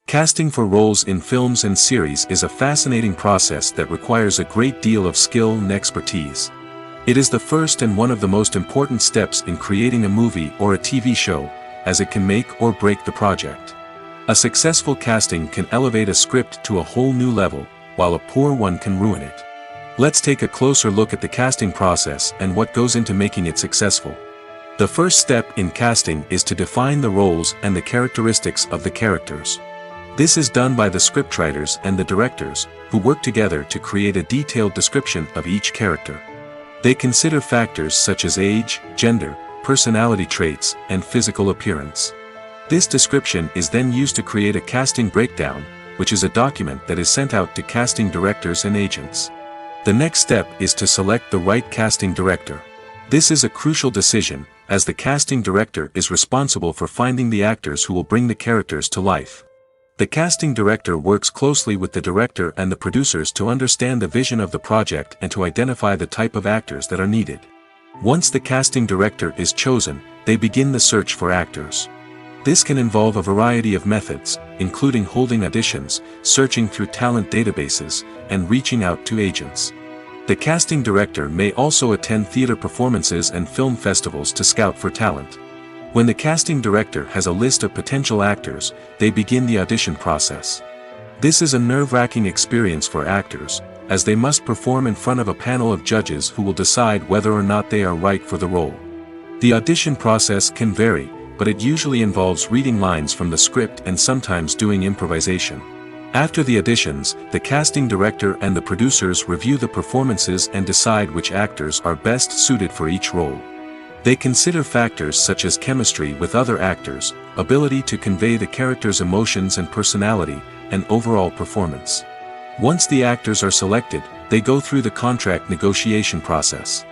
Casting for roles in films and series is a fascinating process that requires a great deal of skill and expertise. It is the first and one of the most important steps in creating a movie or a TV show, as it can make or break the project. A successful casting can elevate a script to a whole new level, while a poor one can ruin it. Let's take a closer look at the casting process and what goes into making it successful. The first step in casting is to define the roles and the characteristics of the characters. This is done by the scriptwriters and the directors, who work together to create a detailed description of each character. They consider factors such as age, gender, personality traits, and physical appearance. This description is then used to create a casting breakdown, which is a document that is sent out to casting directors and agents. The next step is to select the right casting director. This is a crucial decision, as the casting director is responsible for finding the actors who will bring the characters to life. The casting director works closely with the director and the producers to understand the vision of the project and to identify the type of actors that are needed. Once the casting director is chosen, they begin the search for actors. This can involve a variety of methods, including holding auditions, searching through talent databases, and reaching out to agents. The casting director may also attend theater performances and film festivals to scout for talent. When the casting director has a list of potential actors, they begin the audition process. This is a nerve-wracking experience for actors, as they must perform in front of a panel of judges who will decide whether or not they are right for the role. The audition process can vary, but it usually involves reading lines from the script and sometimes doing improvisation. After the auditions, the casting director and the producers review the performances and decide which actors are best suited for each role. They consider factors such as chemistry with other actors, ability to convey the character's emotions and personality, and overall performance. Once the actors are selected, they go through the contract negotiation process.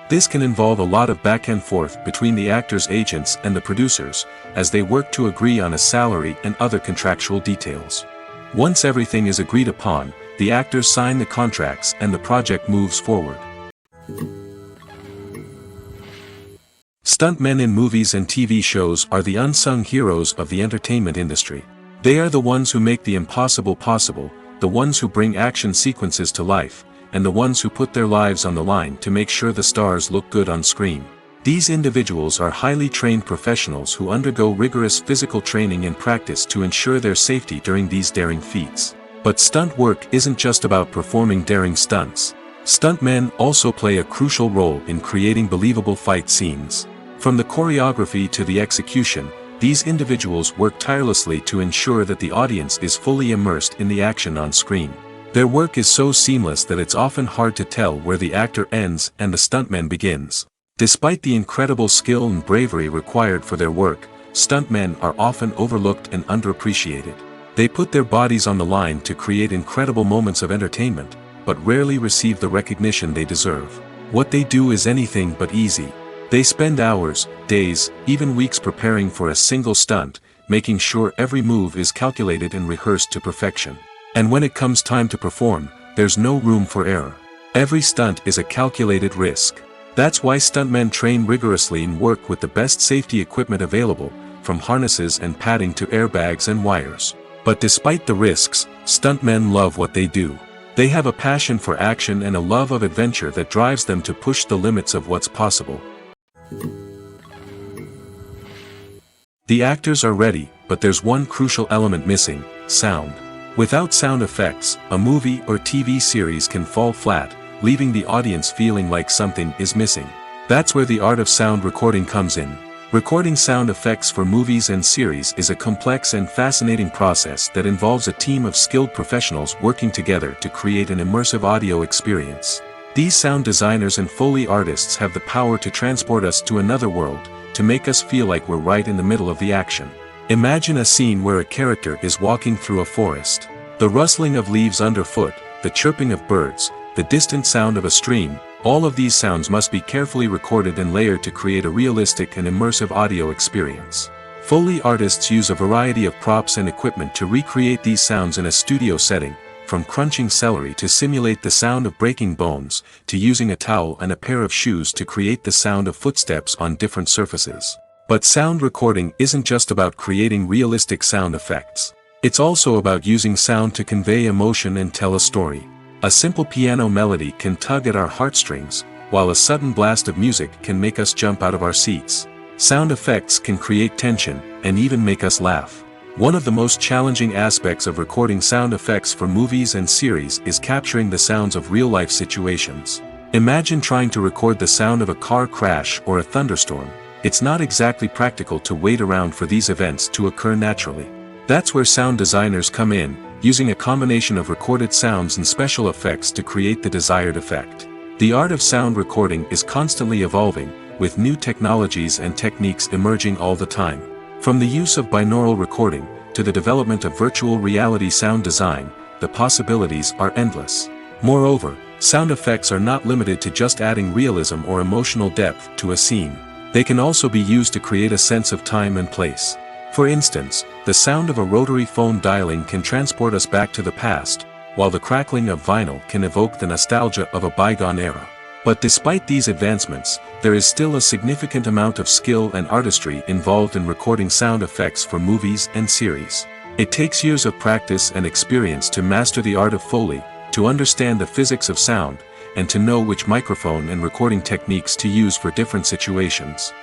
This can involve a lot of back and forth between the actors' agents and the producers, as they work to agree on a salary and other contractual details. Once everything is agreed upon, the actors sign the contracts and the project moves forward. Stuntmen in movies and TV shows are the unsung heroes of the entertainment industry. They are the ones who make the impossible possible, the ones who bring action sequences to life, and the ones who put their lives on the line to make sure the stars look good on screen. These individuals are highly trained professionals who undergo rigorous physical training and practice to ensure their safety during these daring feats. But stunt work isn't just about performing daring stunts. Stuntmen also play a crucial role in creating believable fight scenes. From the choreography to the execution, these individuals work tirelessly to ensure that the audience is fully immersed in the action on screen. Their work is so seamless that it's often hard to tell where the actor ends and the stuntman begins. Despite the incredible skill and bravery required for their work, stuntmen are often overlooked and underappreciated. They put their bodies on the line to create incredible moments of entertainment, but rarely receive the recognition they deserve. What they do is anything but easy. They spend hours, days, even weeks preparing for a single stunt, making sure every move is calculated and rehearsed to perfection. And when it comes time to perform, there's no room for error. Every stunt is a calculated risk. That's why stuntmen train rigorously and work with the best safety equipment available, from harnesses and padding to airbags and wires. But despite the risks, stuntmen love what they do. They have a passion for action and a love of adventure that drives them to push the limits of what's possible. The actors are ready, but there's one crucial element missing: sound. Without sound effects, a movie or TV series can fall flat, leaving the audience feeling like something is missing. That's where the art of sound recording comes in. Recording sound effects for movies and series is a complex and fascinating process that involves a team of skilled professionals working together to create an immersive audio experience. These sound designers and Foley artists have the power to transport us to another world, to make us feel like we're right in the middle of the action. Imagine a scene where a character is walking through a forest. The rustling of leaves underfoot, the chirping of birds, the distant sound of a stream, all of these sounds must be carefully recorded and layered to create a realistic and immersive audio experience. Foley artists use a variety of props and equipment to recreate these sounds in a studio setting, from crunching celery to simulate the sound of breaking bones, to using a towel and a pair of shoes to create the sound of footsteps on different surfaces. But sound recording isn't just about creating realistic sound effects. It's also about using sound to convey emotion and tell a story. A simple piano melody can tug at our heartstrings, while a sudden blast of music can make us jump out of our seats. Sound effects can create tension, and even make us laugh. One of the most challenging aspects of recording sound effects for movies and series is capturing the sounds of real-life situations. Imagine trying to record the sound of a car crash or a thunderstorm. It's not exactly practical to wait around for these events to occur naturally. That's where sound designers come in, using a combination of recorded sounds and special effects to create the desired effect. The art of sound recording is constantly evolving, with new technologies and techniques emerging all the time. From the use of binaural recording, to the development of virtual reality sound design, the possibilities are endless. Moreover, sound effects are not limited to just adding realism or emotional depth to a scene. They can also be used to create a sense of time and place. For instance, The sound of a rotary phone dialing can transport us back to the past, while the crackling of vinyl can evoke the nostalgia of a bygone era. But despite these advancements, there is still a significant amount of skill and artistry involved in recording sound effects for movies and series. It takes years of practice and experience to master the art of Foley, to understand the physics of sound, and to know which microphone and recording techniques to use for different situations.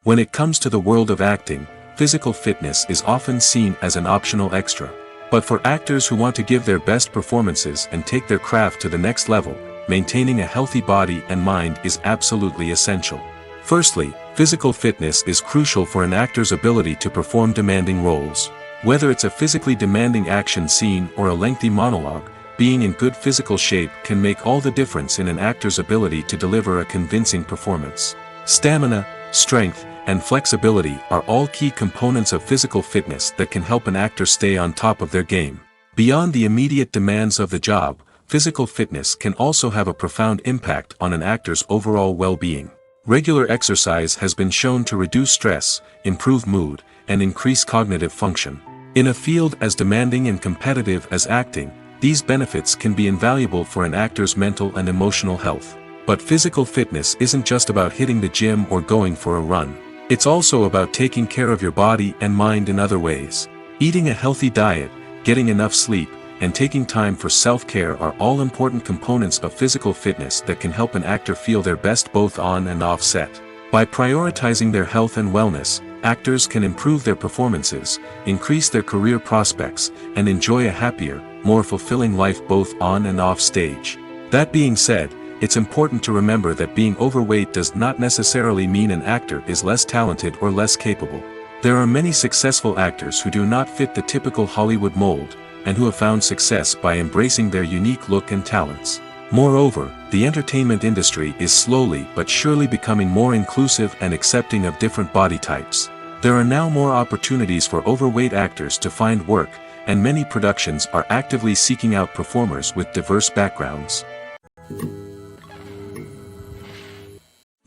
When it comes to the world of acting, physical fitness is often seen as an optional extra. But for actors who want to give their best performances and take their craft to the next level, maintaining a healthy body and mind is absolutely essential. Firstly, physical fitness is crucial for an actor's ability to perform demanding roles. Whether it's a physically demanding action scene or a lengthy monologue, being in good physical shape can make all the difference in an actor's ability to deliver a convincing performance. Stamina, strength, and flexibility are all key components of physical fitness that can help an actor stay on top of their game. Beyond the immediate demands of the job, physical fitness can also have a profound impact on an actor's overall well-being. Regular exercise has been shown to reduce stress, improve mood, and increase cognitive function. In a field as demanding and competitive as acting, these benefits can be invaluable for an actor's mental and emotional health. But physical fitness isn't just about hitting the gym or going for a run. It's also about taking care of your body and mind in other ways. Eating a healthy diet, getting enough sleep, and taking time for self-care are all important components of physical fitness that can help an actor feel their best both on and off set. By prioritizing their health and wellness, actors can improve their performances, increase their career prospects, and enjoy a happier, more fulfilling life both on and off stage. That being said, it's important to remember that being overweight does not necessarily mean an actor is less talented or less capable. There are many successful actors who do not fit the typical Hollywood mold, and who have found success by embracing their unique look and talents. Moreover, the entertainment industry is slowly but surely becoming more inclusive and accepting of different body types. There are now more opportunities for overweight actors to find work, and many productions are actively seeking out performers with diverse backgrounds.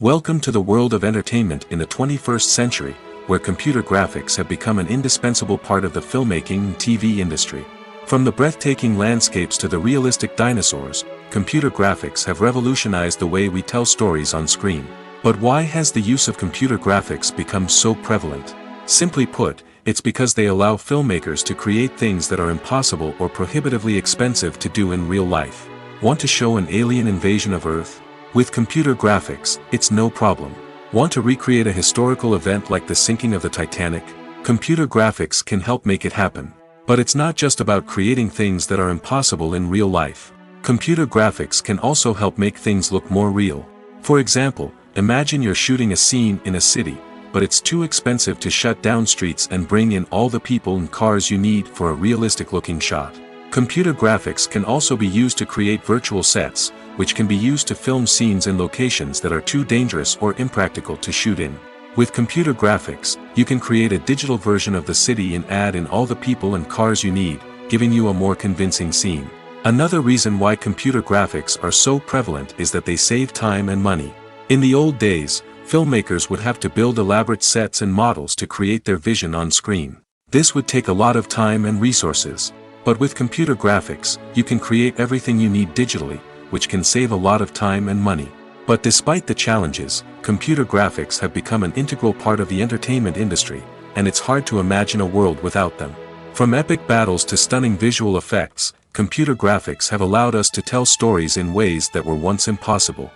Welcome to the world of entertainment in the 21st century, where computer graphics have become an indispensable part of the filmmaking and TV industry. From the breathtaking landscapes to the realistic dinosaurs, computer graphics have revolutionized the way we tell stories on screen. But why has the use of computer graphics become so prevalent? Simply put, it's because they allow filmmakers to create things that are impossible or prohibitively expensive to do in real life. Want to show an alien invasion of Earth? With computer graphics, it's no problem. Want to recreate a historical event like the sinking of the Titanic? Computer graphics can help make it happen. But it's not just about creating things that are impossible in real life. Computer graphics can also help make things look more real. For example, imagine you're shooting a scene in a city, but it's too expensive to shut down streets and bring in all the people and cars you need for a realistic-looking shot. Computer graphics can also be used to create virtual sets, which can be used to film scenes in locations that are too dangerous or impractical to shoot in. With computer graphics, you can create a digital version of the city and add in all the people and cars you need, giving you a more convincing scene. Another reason why computer graphics are so prevalent is that they save time and money. In the old days, filmmakers would have to build elaborate sets and models to create their vision on screen. This would take a lot of time and resources. But with computer graphics, you can create everything you need digitally, which can save a lot of time and money. But despite the challenges, computer graphics have become an integral part of the entertainment industry, and it's hard to imagine a world without them. From epic battles to stunning visual effects, computer graphics have allowed us to tell stories in ways that were once impossible.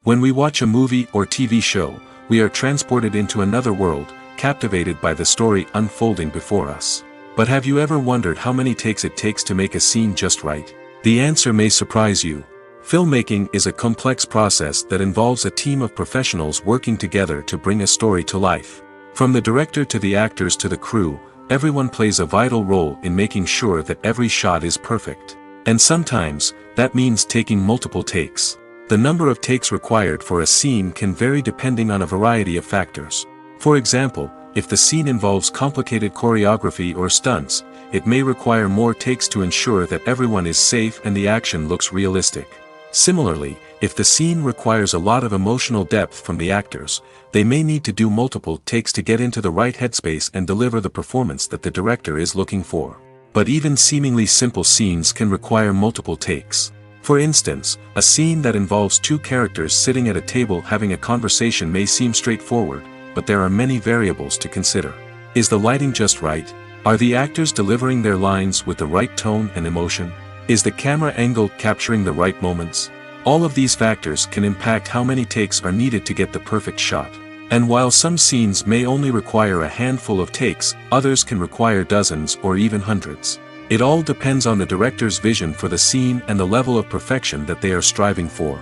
When we watch a movie or TV show, we are transported into another world, captivated by the story unfolding before us. But have you ever wondered how many takes it takes to make a scene just right? The answer may surprise you. Filmmaking is a complex process that involves a team of professionals working together to bring a story to life. From the director to the actors to the crew, everyone plays a vital role in making sure that every shot is perfect. And sometimes, that means taking multiple takes. The number of takes required for a scene can vary depending on a variety of factors. For example, if the scene involves complicated choreography or stunts, it may require more takes to ensure that everyone is safe and the action looks realistic. Similarly, If the scene requires a lot of emotional depth from the actors, they may need to do multiple takes to get into the right headspace and deliver the performance that the director is looking for. But even seemingly simple scenes can require multiple takes. For instance, a scene that involves two characters sitting at a table having a conversation may seem straightforward, but there are many variables to consider. Is the lighting just right? Are the actors delivering their lines with the right tone and emotion? Is the camera angle capturing the right moments? All of these factors can impact how many takes are needed to get the perfect shot. And while some scenes may only require a handful of takes, others can require dozens or even hundreds. It all depends on the director's vision for the scene and the level of perfection that they are striving for.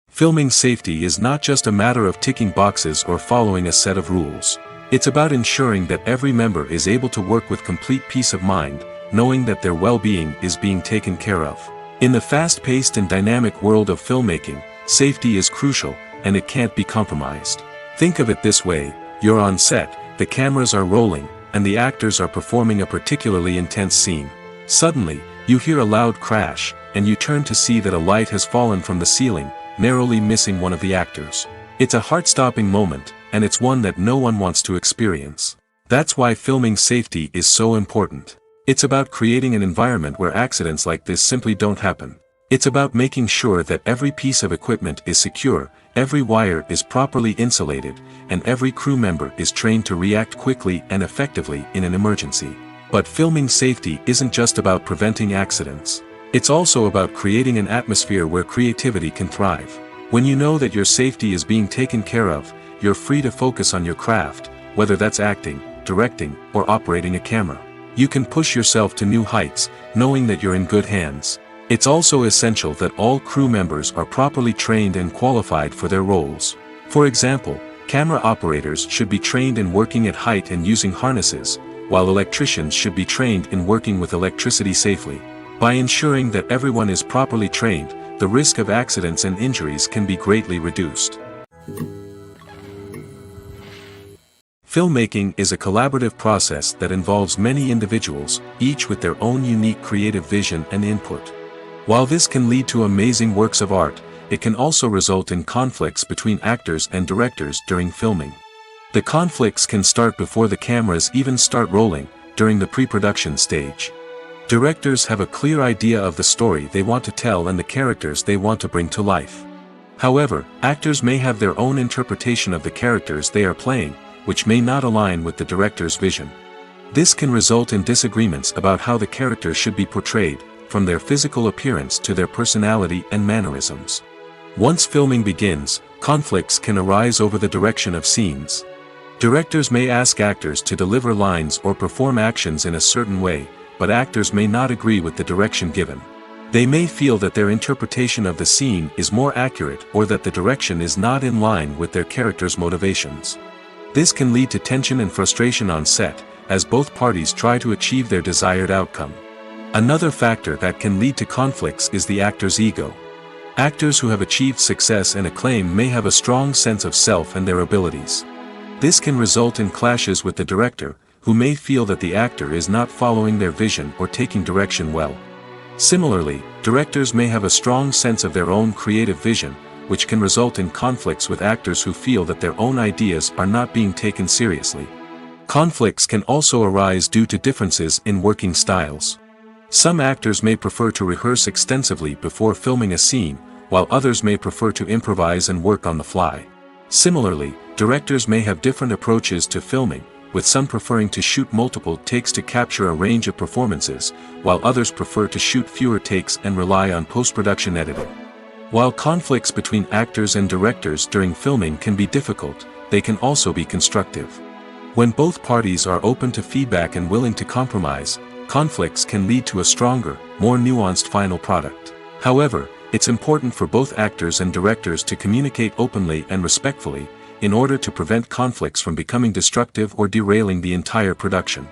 Filming safety is not just a matter of ticking boxes or following a set of rules. It's about ensuring that every member is able to work with complete peace of mind, knowing that their well-being is being taken care of. In the fast-paced and dynamic world of filmmaking, safety is crucial, and it can't be compromised. Think of it this way: you're on set, the cameras are rolling, and the actors are performing a particularly intense scene. Suddenly, you hear a loud crash, and you turn to see that a light has fallen from the ceiling, narrowly missing one of the actors. It's a heart-stopping moment, and it's one that no one wants to experience. That's why filming safety is so important. It's about creating an environment where accidents like this simply don't happen. It's about making sure that every piece of equipment is secure, every wire is properly insulated, and every crew member is trained to react quickly and effectively in an emergency. But filming safety isn't just about preventing accidents. It's also about creating an atmosphere where creativity can thrive. When you know that your safety is being taken care of, you're free to focus on your craft, whether that's acting, directing, or operating a camera. You can push yourself to new heights, knowing that you're in good hands. It's also essential that all crew members are properly trained and qualified for their roles. For example, camera operators should be trained in working at height and using harnesses, while electricians should be trained in working with electricity safely. By ensuring that everyone is properly trained, the risk of accidents and injuries can be greatly reduced. Filmmaking is a collaborative process that involves many individuals, each with their own unique creative vision and input. While this can lead to amazing works of art, it can also result in conflicts between actors and directors during filming. The conflicts can start before the cameras even start rolling, during the pre-production stage. Directors have a clear idea of the story they want to tell and the characters they want to bring to life. However, actors may have their own interpretation of the characters they are playing, which may not align with the director's vision. This can result in disagreements about how the characters should be portrayed, from their physical appearance to their personality and mannerisms. Once filming begins, conflicts can arise over the direction of scenes. Directors may ask actors to deliver lines or perform actions in a certain way, but actors may not agree with the direction given. They may feel that their interpretation of the scene is more accurate or that the direction is not in line with their character's motivations. This can lead to tension and frustration on set, as both parties try to achieve their desired outcome. Another factor that can lead to conflicts is the actor's ego. Actors who have achieved success and acclaim may have a strong sense of self and their abilities. This can result in clashes with the director, who may feel that the actor is not following their vision or taking direction well. Similarly, directors may have a strong sense of their own creative vision, which can result in conflicts with actors who feel that their own ideas are not being taken seriously. Conflicts can also arise due to differences in working styles. Some actors may prefer to rehearse extensively before filming a scene, while others may prefer to improvise and work on the fly. Similarly, directors may have different approaches to filming, with some preferring to shoot multiple takes to capture a range of performances, while others prefer to shoot fewer takes and rely on post-production editing. While conflicts between actors and directors during filming can be difficult, they can also be constructive. When both parties are open to feedback and willing to compromise, conflicts can lead to a stronger, more nuanced final product. However, it's important for both actors and directors to communicate openly and respectfully, in order to prevent conflicts from becoming destructive or derailing the entire production.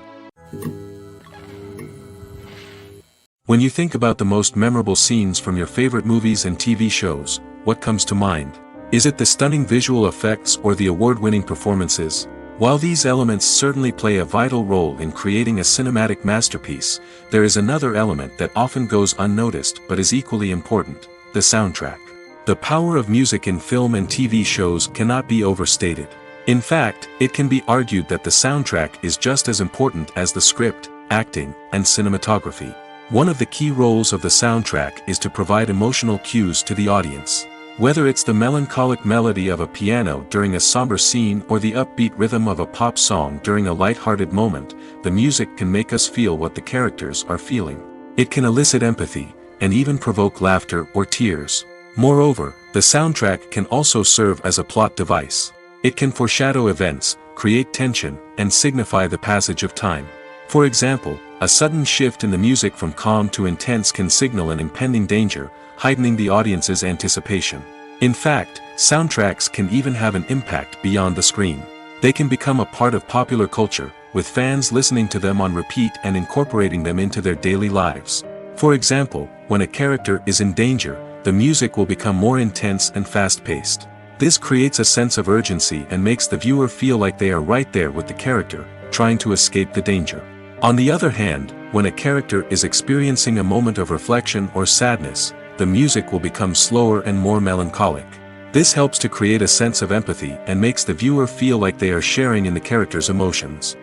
When you think about the most memorable scenes from your favorite movies and TV shows, what comes to mind? Is it the stunning visual effects or the award-winning performances? While these elements certainly play a vital role in creating a cinematic masterpiece, there is another element that often goes unnoticed but is equally important: the soundtrack. The power of music in film and TV shows cannot be overstated. In fact, it can be argued that the soundtrack is just as important as the script, acting, and cinematography. One of the key roles of the soundtrack is to provide emotional cues to the audience. Whether it's the melancholic melody of a piano during a somber scene or the upbeat rhythm of a pop song during a light-hearted moment, the music can make us feel what the characters are feeling. It can elicit empathy, and even provoke laughter or tears. Moreover, the soundtrack can also serve as a plot device. It can foreshadow events, create tension, and signify the passage of time. For example, a sudden shift in the music from calm to intense can signal an impending danger, heightening the audience's anticipation. In fact, soundtracks can even have an impact beyond the screen. They can become a part of popular culture, with fans listening to them on repeat and incorporating them into their daily lives. For example, when a character is in danger, the music will become more intense and fast-paced. This creates a sense of urgency and makes the viewer feel like they are right there with the character, trying to escape the danger. On the other hand, when a character is experiencing a moment of reflection or sadness, the music will become slower and more melancholic. This helps to create a sense of empathy and makes the viewer feel like they are sharing in the character's emotions.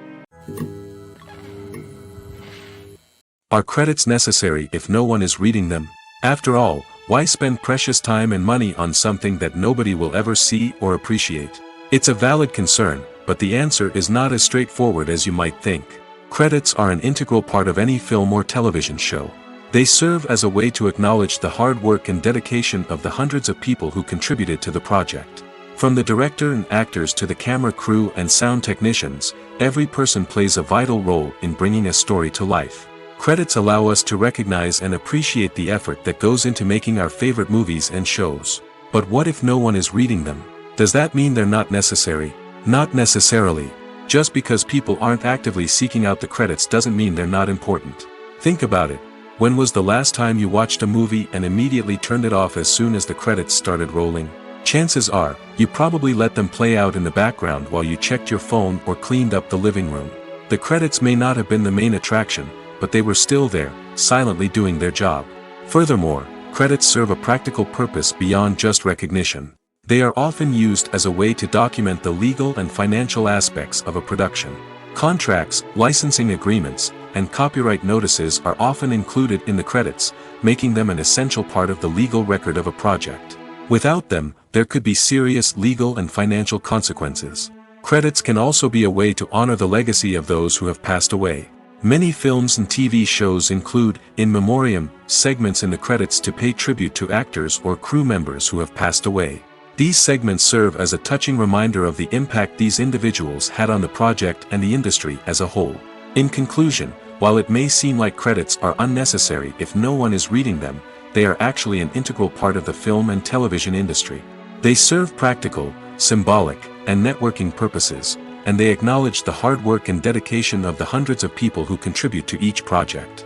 Are credits necessary if no one is reading them? After all, why spend precious time and money on something that nobody will ever see or appreciate? It's a valid concern, but the answer is not as straightforward as you might think. Credits are an integral part of any film or television show. They serve as a way to acknowledge the hard work and dedication of the hundreds of people who contributed to the project. From the director and actors to the camera crew and sound technicians, every person plays a vital role in bringing a story to life. Credits allow us to recognize and appreciate the effort that goes into making our favorite movies and shows. But what if no one is reading them? Does that mean they're not necessary? Not necessarily. Just because people aren't actively seeking out the credits doesn't mean they're not important. Think about it. When was the last time you watched a movie and immediately turned it off as soon as the credits started rolling? Chances are, you probably let them play out in the background while you checked your phone or cleaned up the living room. The credits may not have been the main attraction, but they were still there, silently doing their job. Furthermore, credits serve a practical purpose beyond just recognition. They are often used as a way to document the legal and financial aspects of a production. Contracts, licensing agreements, and copyright notices are often included in the credits, making them an essential part of the legal record of a project. Without them, there could be serious legal and financial consequences. Credits can also be a way to honor the legacy of those who have passed away. Many films and TV shows include, in memoriam, segments in the credits to pay tribute to actors or crew members who have passed away. These segments serve as a touching reminder of the impact these individuals had on the project and the industry as a whole. In conclusion, while it may seem like credits are unnecessary if no one is reading them, they are actually an integral part of the film and television industry. They serve practical, symbolic, and networking purposes, and they acknowledge the hard work and dedication of the hundreds of people who contribute to each project.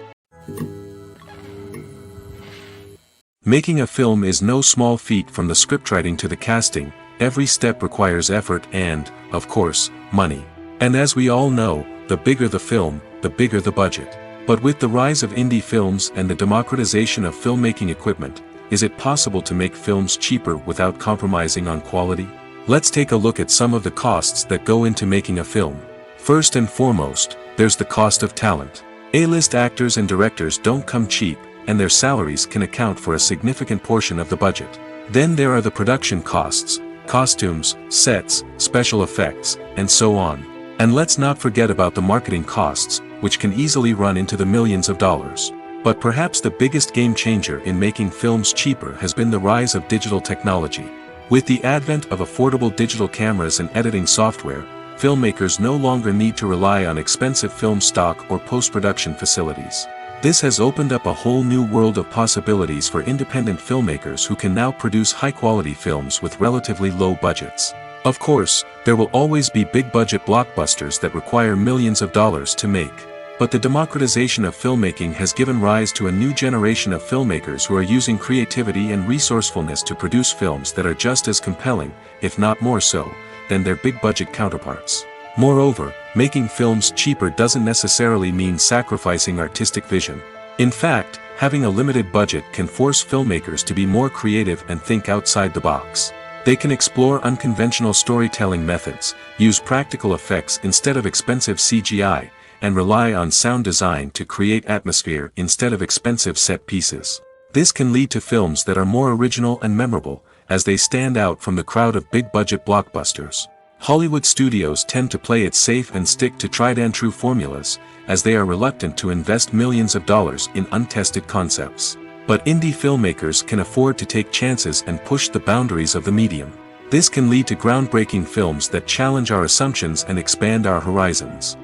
Making a film is no small feat. From the scriptwriting to the casting, every step requires effort and, of course, money. And as we all know, the bigger the film, the bigger the budget. But with the rise of indie films and the democratization of filmmaking equipment, is it possible to make films cheaper without compromising on quality? Let's take a look at some of the costs that go into making a film. First and foremost, there's the cost of talent. A-list actors and directors don't come cheap, and their salaries can account for a significant portion of the budget. Then there are the production costs, costumes, sets, special effects, and so on. And let's not forget about the marketing costs, which can easily run into the millions of dollars. But perhaps the biggest game changer in making films cheaper has been the rise of digital technology. With the advent of affordable digital cameras and editing software, filmmakers no longer need to rely on expensive film stock or post-production facilities. This has opened up a whole new world of possibilities for independent filmmakers who can now produce high-quality films with relatively low budgets. Of course, there will always be big-budget blockbusters that require millions of dollars to make. But the democratization of filmmaking has given rise to a new generation of filmmakers who are using creativity and resourcefulness to produce films that are just as compelling, if not more so, than their big-budget counterparts. Moreover, making films cheaper doesn't necessarily mean sacrificing artistic vision. In fact, having a limited budget can force filmmakers to be more creative and think outside the box. They can explore unconventional storytelling methods, use practical effects instead of expensive CGI, and rely on sound design to create atmosphere instead of expensive set pieces. This can lead to films that are more original and memorable, as they stand out from the crowd of big-budget blockbusters. Hollywood studios tend to play it safe and stick to tried-and-true formulas, as they are reluctant to invest millions of dollars in untested concepts. But indie filmmakers can afford to take chances and push the boundaries of the medium. This can lead to groundbreaking films that challenge our assumptions and expand our horizons.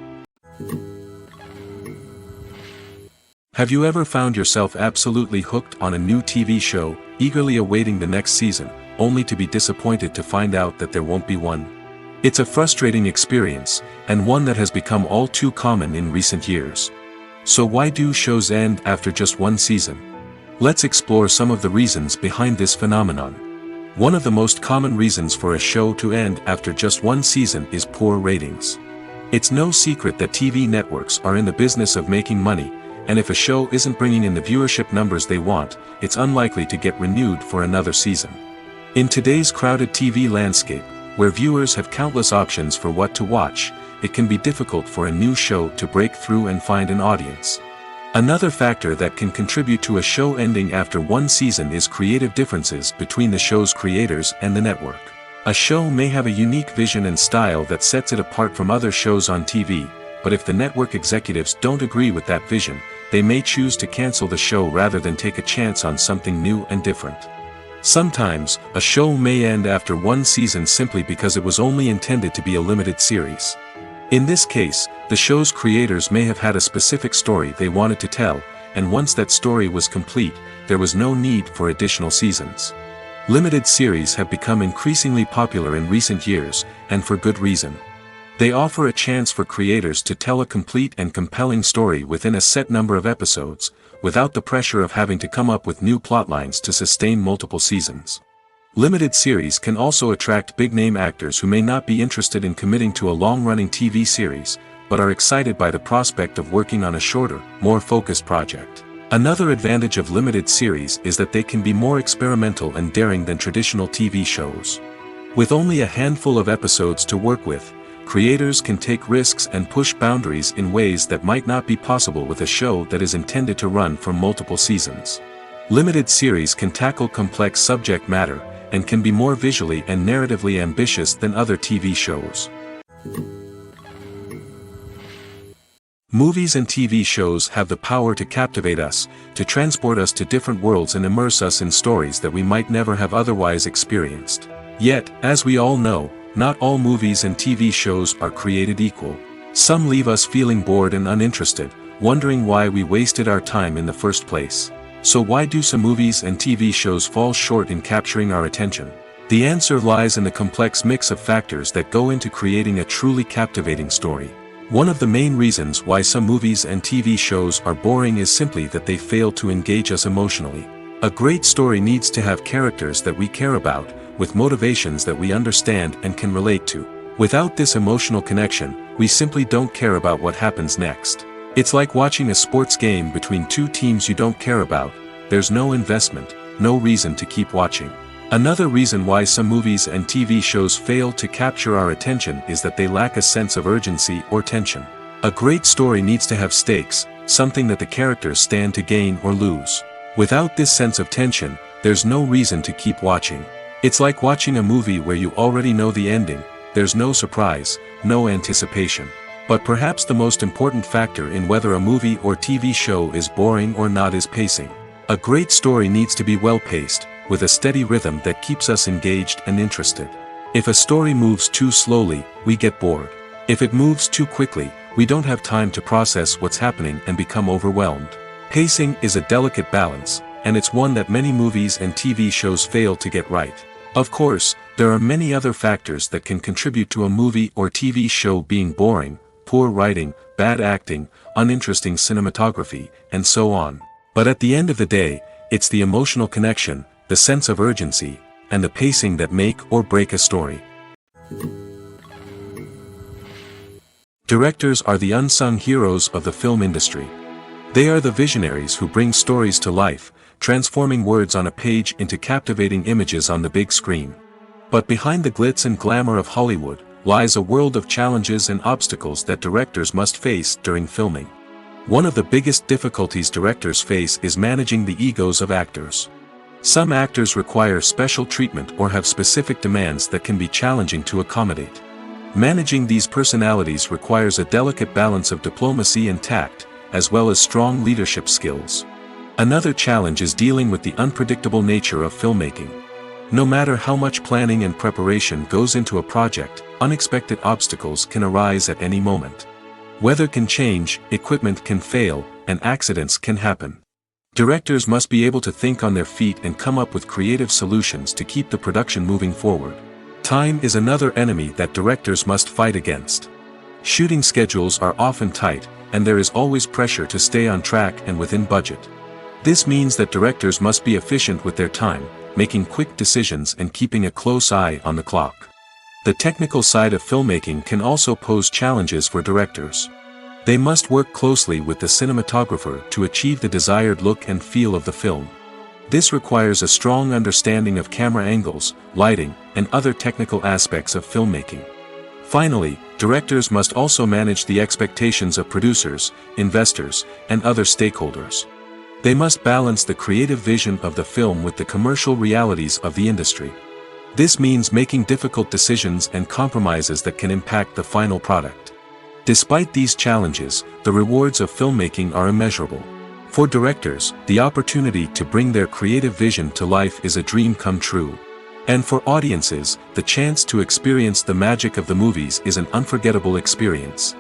Have you ever found yourself absolutely hooked on a new TV show, eagerly awaiting the next season, only to be disappointed to find out that there won't be one? It's a frustrating experience, and one that has become all too common in recent years. So why do shows end after just one season? Let's explore some of the reasons behind this phenomenon. One of the most common reasons for a show to end after just one season is poor ratings. It's no secret that TV networks are in the business of making money, and if a show isn't bringing in the viewership numbers they want, it's unlikely to get renewed for another season. In today's crowded TV landscape, where viewers have countless options for what to watch, it can be difficult for a new show to break through and find an audience. Another factor that can contribute to a show ending after one season is creative differences between the show's creators and the network. A show may have a unique vision and style that sets it apart from other shows on TV, but if the network executives don't agree with that vision, they may choose to cancel the show rather than take a chance on something new and different. Sometimes, a show may end after one season simply because it was only intended to be a limited series. In this case, the show's creators may have had a specific story they wanted to tell, and once that story was complete, there was no need for additional seasons. Limited series have become increasingly popular in recent years, and for good reason. They offer a chance for creators to tell a complete and compelling story within a set number of episodes, without the pressure of having to come up with new plotlines to sustain multiple seasons. Limited series can also attract big-name actors who may not be interested in committing to a long-running TV series, but are excited by the prospect of working on a shorter, more focused project. Another advantage of limited series is that they can be more experimental and daring than traditional TV shows. With only a handful of episodes to work with, creators can take risks and push boundaries in ways that might not be possible with a show that is intended to run for multiple seasons. Limited series can tackle complex subject matter, and can be more visually and narratively ambitious than other TV shows. Movies and TV shows have the power to captivate us, to transport us to different worlds and immerse us in stories that we might never have otherwise experienced. Yet, as we all know, not all movies and TV shows are created equal. Some leave us feeling bored and uninterested, wondering why we wasted our time in the first place. So why do some movies and TV shows fall short in capturing our attention? The answer lies in the complex mix of factors that go into creating a truly captivating story. One of the main reasons why some movies and TV shows are boring is simply that they fail to engage us emotionally. A great story needs to have characters that we care about, with motivations that we understand and can relate to. Without this emotional connection, we simply don't care about what happens next. It's like watching a sports game between two teams you don't care about. There's no investment, no reason to keep watching. Another reason why some movies and TV shows fail to capture our attention is that they lack a sense of urgency or tension. A great story needs to have stakes, something that the characters stand to gain or lose. Without this sense of tension, there's no reason to keep watching. It's like watching a movie where you already know the ending. There's no surprise, no anticipation. But perhaps the most important factor in whether a movie or TV show is boring or not is pacing. A great story needs to be well-paced, with a steady rhythm that keeps us engaged and interested. If a story moves too slowly, we get bored. If it moves too quickly, we don't have time to process what's happening and become overwhelmed. Pacing is a delicate balance, and it's one that many movies and TV shows fail to get right. Of course, there are many other factors that can contribute to a movie or TV show being boring: poor writing, bad acting, uninteresting cinematography, and so on. But at the end of the day, it's the emotional connection, the sense of urgency, and the pacing that make or break a story. Directors are the unsung heroes of the film industry. They are the visionaries who bring stories to life, transforming words on a page into captivating images on the big screen. But behind the glitz and glamour of Hollywood, lies a world of challenges and obstacles that directors must face during filming. One of the biggest difficulties directors face is managing the egos of actors. Some actors require special treatment or have specific demands that can be challenging to accommodate. Managing these personalities requires a delicate balance of diplomacy and tact, as well as strong leadership skills. Another challenge is dealing with the unpredictable nature of filmmaking. No matter how much planning and preparation goes into a project, unexpected obstacles can arise at any moment. Weather can change, equipment can fail, and accidents can happen. Directors must be able to think on their feet and come up with creative solutions to keep the production moving forward. Time is another enemy that directors must fight against. Shooting schedules are often tight, and there is always pressure to stay on track and within budget. This means that directors must be efficient with their time, making quick decisions and keeping a close eye on the clock. The technical side of filmmaking can also pose challenges for directors. They must work closely with the cinematographer to achieve the desired look and feel of the film. This requires a strong understanding of camera angles, lighting, and other technical aspects of filmmaking. Finally, directors must also manage the expectations of producers, investors, and other stakeholders. They must balance the creative vision of the film with the commercial realities of the industry. This means making difficult decisions and compromises that can impact the final product. Despite these challenges, the rewards of filmmaking are immeasurable. For directors, the opportunity to bring their creative vision to life is a dream come true. And for audiences, the chance to experience the magic of the movies is an unforgettable experience.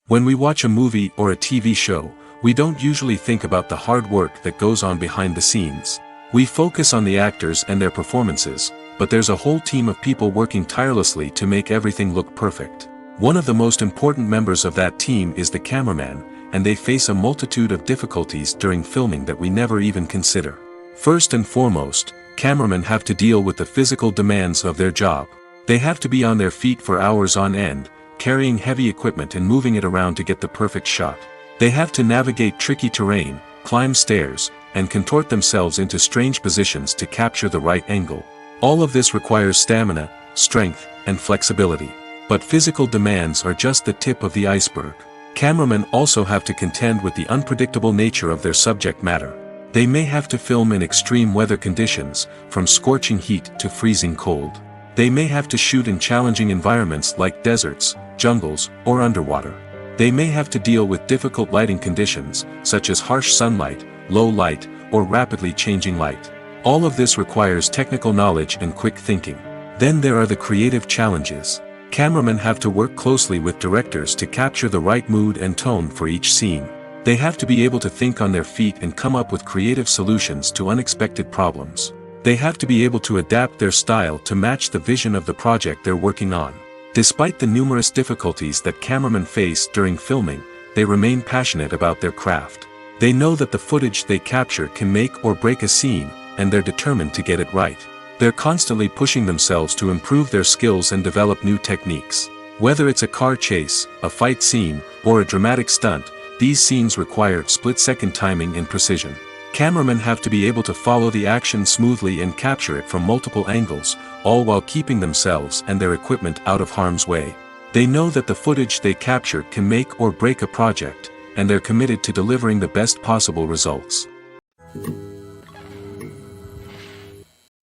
When we watch a movie or a TV show, we don't usually think about the hard work that goes on behind the scenes. We focus on the actors and their performances, but there's a whole team of people working tirelessly to make everything look perfect. One of the most important members of that team is the cameraman, and they face a multitude of difficulties during filming that we never even consider. First and foremost, cameramen have to deal with the physical demands of their job. They have to be on their feet for hours on end, carrying heavy equipment and moving it around to get the perfect shot. They have to navigate tricky terrain, climb stairs, and contort themselves into strange positions to capture the right angle. All of this requires stamina, strength, and flexibility. But physical demands are just the tip of the iceberg. Cameramen also have to contend with the unpredictable nature of their subject matter. They may have to film in extreme weather conditions, from scorching heat to freezing cold. They may have to shoot in challenging environments like deserts, jungles, or underwater. They may have to deal with difficult lighting conditions, such as harsh sunlight, low light, or rapidly changing light. All of this requires technical knowledge and quick thinking. Then there are the creative challenges. Cameramen have to work closely with directors to capture the right mood and tone for each scene. They have to be able to think on their feet and come up with creative solutions to unexpected problems. They have to be able to adapt their style to match the vision of the project they're working on. Despite the numerous difficulties that cameramen face during filming, they remain passionate about their craft. They know that the footage they capture can make or break a scene, and they're determined to get it right. They're constantly pushing themselves to improve their skills and develop new techniques. Whether it's a car chase, a fight scene, or a dramatic stunt, these scenes require split-second timing and precision. Cameramen have to be able to follow the action smoothly and capture it from multiple angles, all while keeping themselves and their equipment out of harm's way. They know that the footage they capture can make or break a project, and they're committed to delivering the best possible results.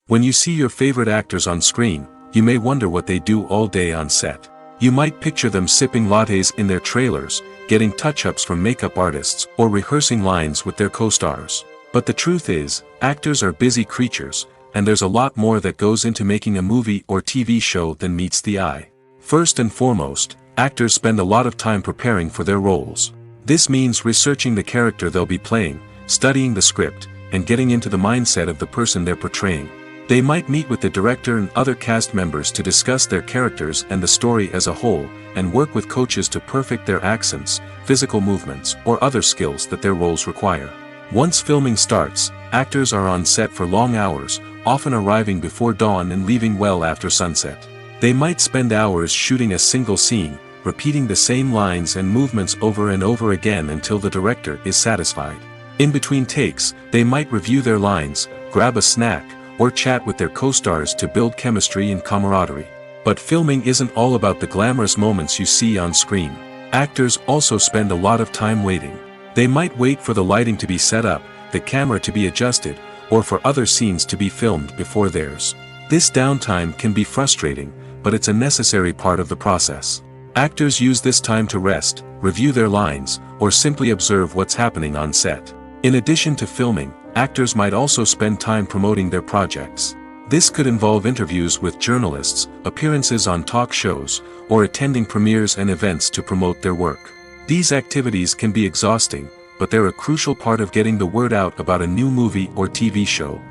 When you see your favorite actors on screen, you may wonder what they do all day on set. You might picture them sipping lattes in their trailers, getting touch-ups from makeup artists, or rehearsing lines with their co-stars. But the truth is, actors are busy creatures, and there's a lot more that goes into making a movie or TV show than meets the eye. First and foremost, actors spend a lot of time preparing for their roles. This means researching the character they'll be playing, studying the script, and getting into the mindset of the person they're portraying. They might meet with the director and other cast members to discuss their characters and the story as a whole, and work with coaches to perfect their accents, physical movements, or other skills that their roles require. Once filming starts, actors are on set for long hours, often arriving before dawn and leaving well after sunset. They might spend hours shooting a single scene, repeating the same lines and movements over and over again until the director is satisfied. In between takes, they might review their lines, grab a snack, or chat with their co-stars to build chemistry and camaraderie. But filming isn't all about the glamorous moments you see on screen. Actors also spend a lot of time waiting. They might wait for the lighting to be set up, the camera to be adjusted, or for other scenes to be filmed before theirs. This downtime can be frustrating, but it's a necessary part of the process. Actors use this time to rest, review their lines, or simply observe what's happening on set. In addition to filming, actors might also spend time promoting their projects. This could involve interviews with journalists, appearances on talk shows, or attending premieres and events to promote their work. These activities can be exhausting, but they're a crucial part of getting the word out about a new movie or TV show.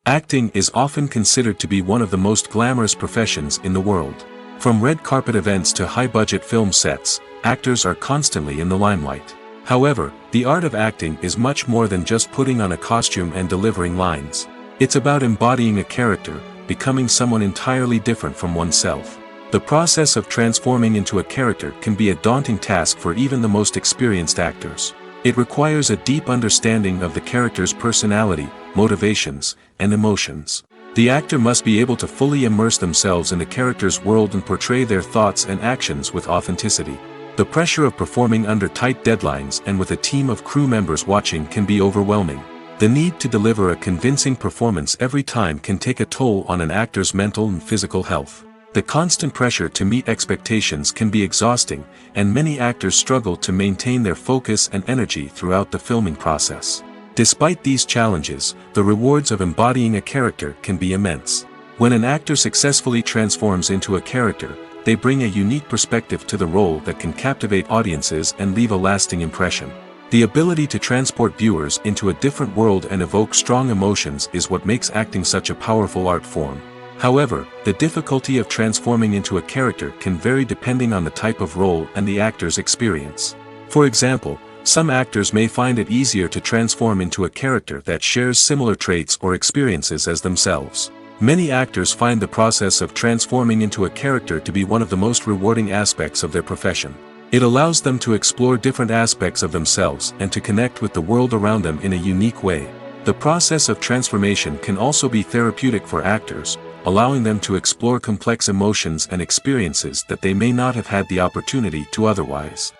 Acting is often considered to be one of the most glamorous professions in the world. From red carpet events to high-budget film sets, actors are constantly in the limelight. However, the art of acting is much more than just putting on a costume and delivering lines. It's about embodying a character, becoming someone entirely different from oneself. The process of transforming into a character can be a daunting task for even the most experienced actors. It requires a deep understanding of the character's personality, motivations, and emotions. The actor must be able to fully immerse themselves in the character's world and portray their thoughts and actions with authenticity. The pressure of performing under tight deadlines and with a team of crew members watching can be overwhelming. The need to deliver a convincing performance every time can take a toll on an actor's mental and physical health. The constant pressure to meet expectations can be exhausting, and many actors struggle to maintain their focus and energy throughout the filming process. Despite these challenges, the rewards of embodying a character can be immense. When an actor successfully transforms into a character, they bring a unique perspective to the role that can captivate audiences and leave a lasting impression. The ability to transport viewers into a different world and evoke strong emotions is what makes acting such a powerful art form. However, the difficulty of transforming into a character can vary depending on the type of role and the actor's experience. For example, some actors may find it easier to transform into a character that shares similar traits or experiences as themselves. Many actors find the process of transforming into a character to be one of the most rewarding aspects of their profession. It allows them to explore different aspects of themselves and to connect with the world around them in a unique way. The process of transformation can also be therapeutic for actors, allowing them to explore complex emotions and experiences that they may not have had the opportunity to otherwise.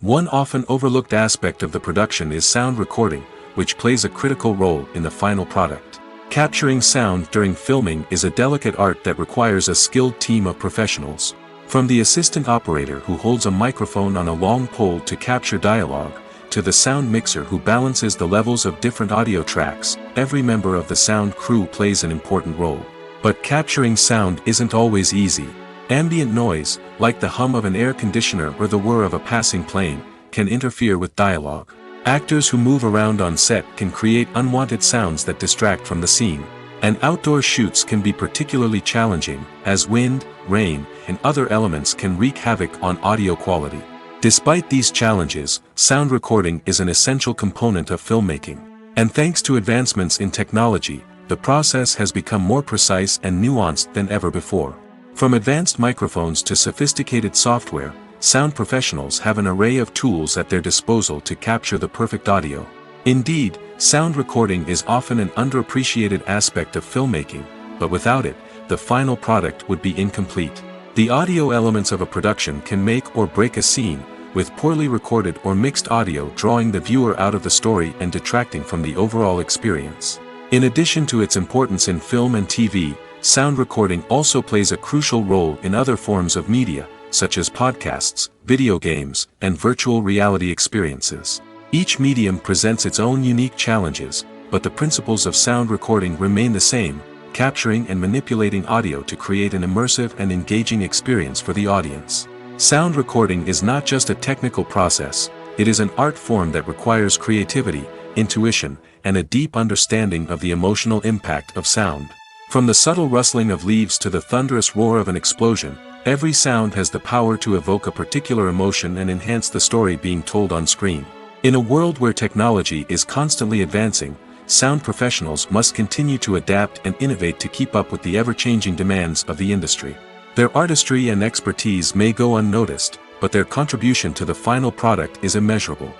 One often overlooked aspect of the production is sound recording, which plays a critical role in the final product. Capturing sound during filming is a delicate art that requires a skilled team of professionals. From the assistant operator who holds a microphone on a long pole to capture dialogue, to the sound mixer who balances the levels of different audio tracks, every member of the sound crew plays an important role. But capturing sound isn't always easy. Ambient noise, like the hum of an air conditioner or the whir of a passing plane, can interfere with dialogue. Actors who move around on set can create unwanted sounds that distract from the scene. And outdoor shoots can be particularly challenging, as wind, rain, and other elements can wreak havoc on audio quality. Despite these challenges, sound recording is an essential component of filmmaking. And thanks to advancements in technology, the process has become more precise and nuanced than ever before. From advanced microphones to sophisticated software, sound professionals have an array of tools at their disposal to capture the perfect audio. Indeed, sound recording is often an underappreciated aspect of filmmaking, but without it, the final product would be incomplete. The audio elements of a production can make or break a scene, with poorly recorded or mixed audio drawing the viewer out of the story and detracting from the overall experience. In addition to its importance in film and TV, sound recording also plays a crucial role in other forms of media, such as podcasts, video games, and virtual reality experiences. Each medium presents its own unique challenges, but the principles of sound recording remain the same, capturing and manipulating audio to create an immersive and engaging experience for the audience. Sound recording is not just a technical process, it is an art form that requires creativity, intuition, and a deep understanding of the emotional impact of sound. From the subtle rustling of leaves to the thunderous roar of an explosion, every sound has the power to evoke a particular emotion and enhance the story being told on screen. In a world where technology is constantly advancing, sound professionals must continue to adapt and innovate to keep up with the ever-changing demands of the industry. Their artistry and expertise may go unnoticed, but their contribution to the final product is immeasurable.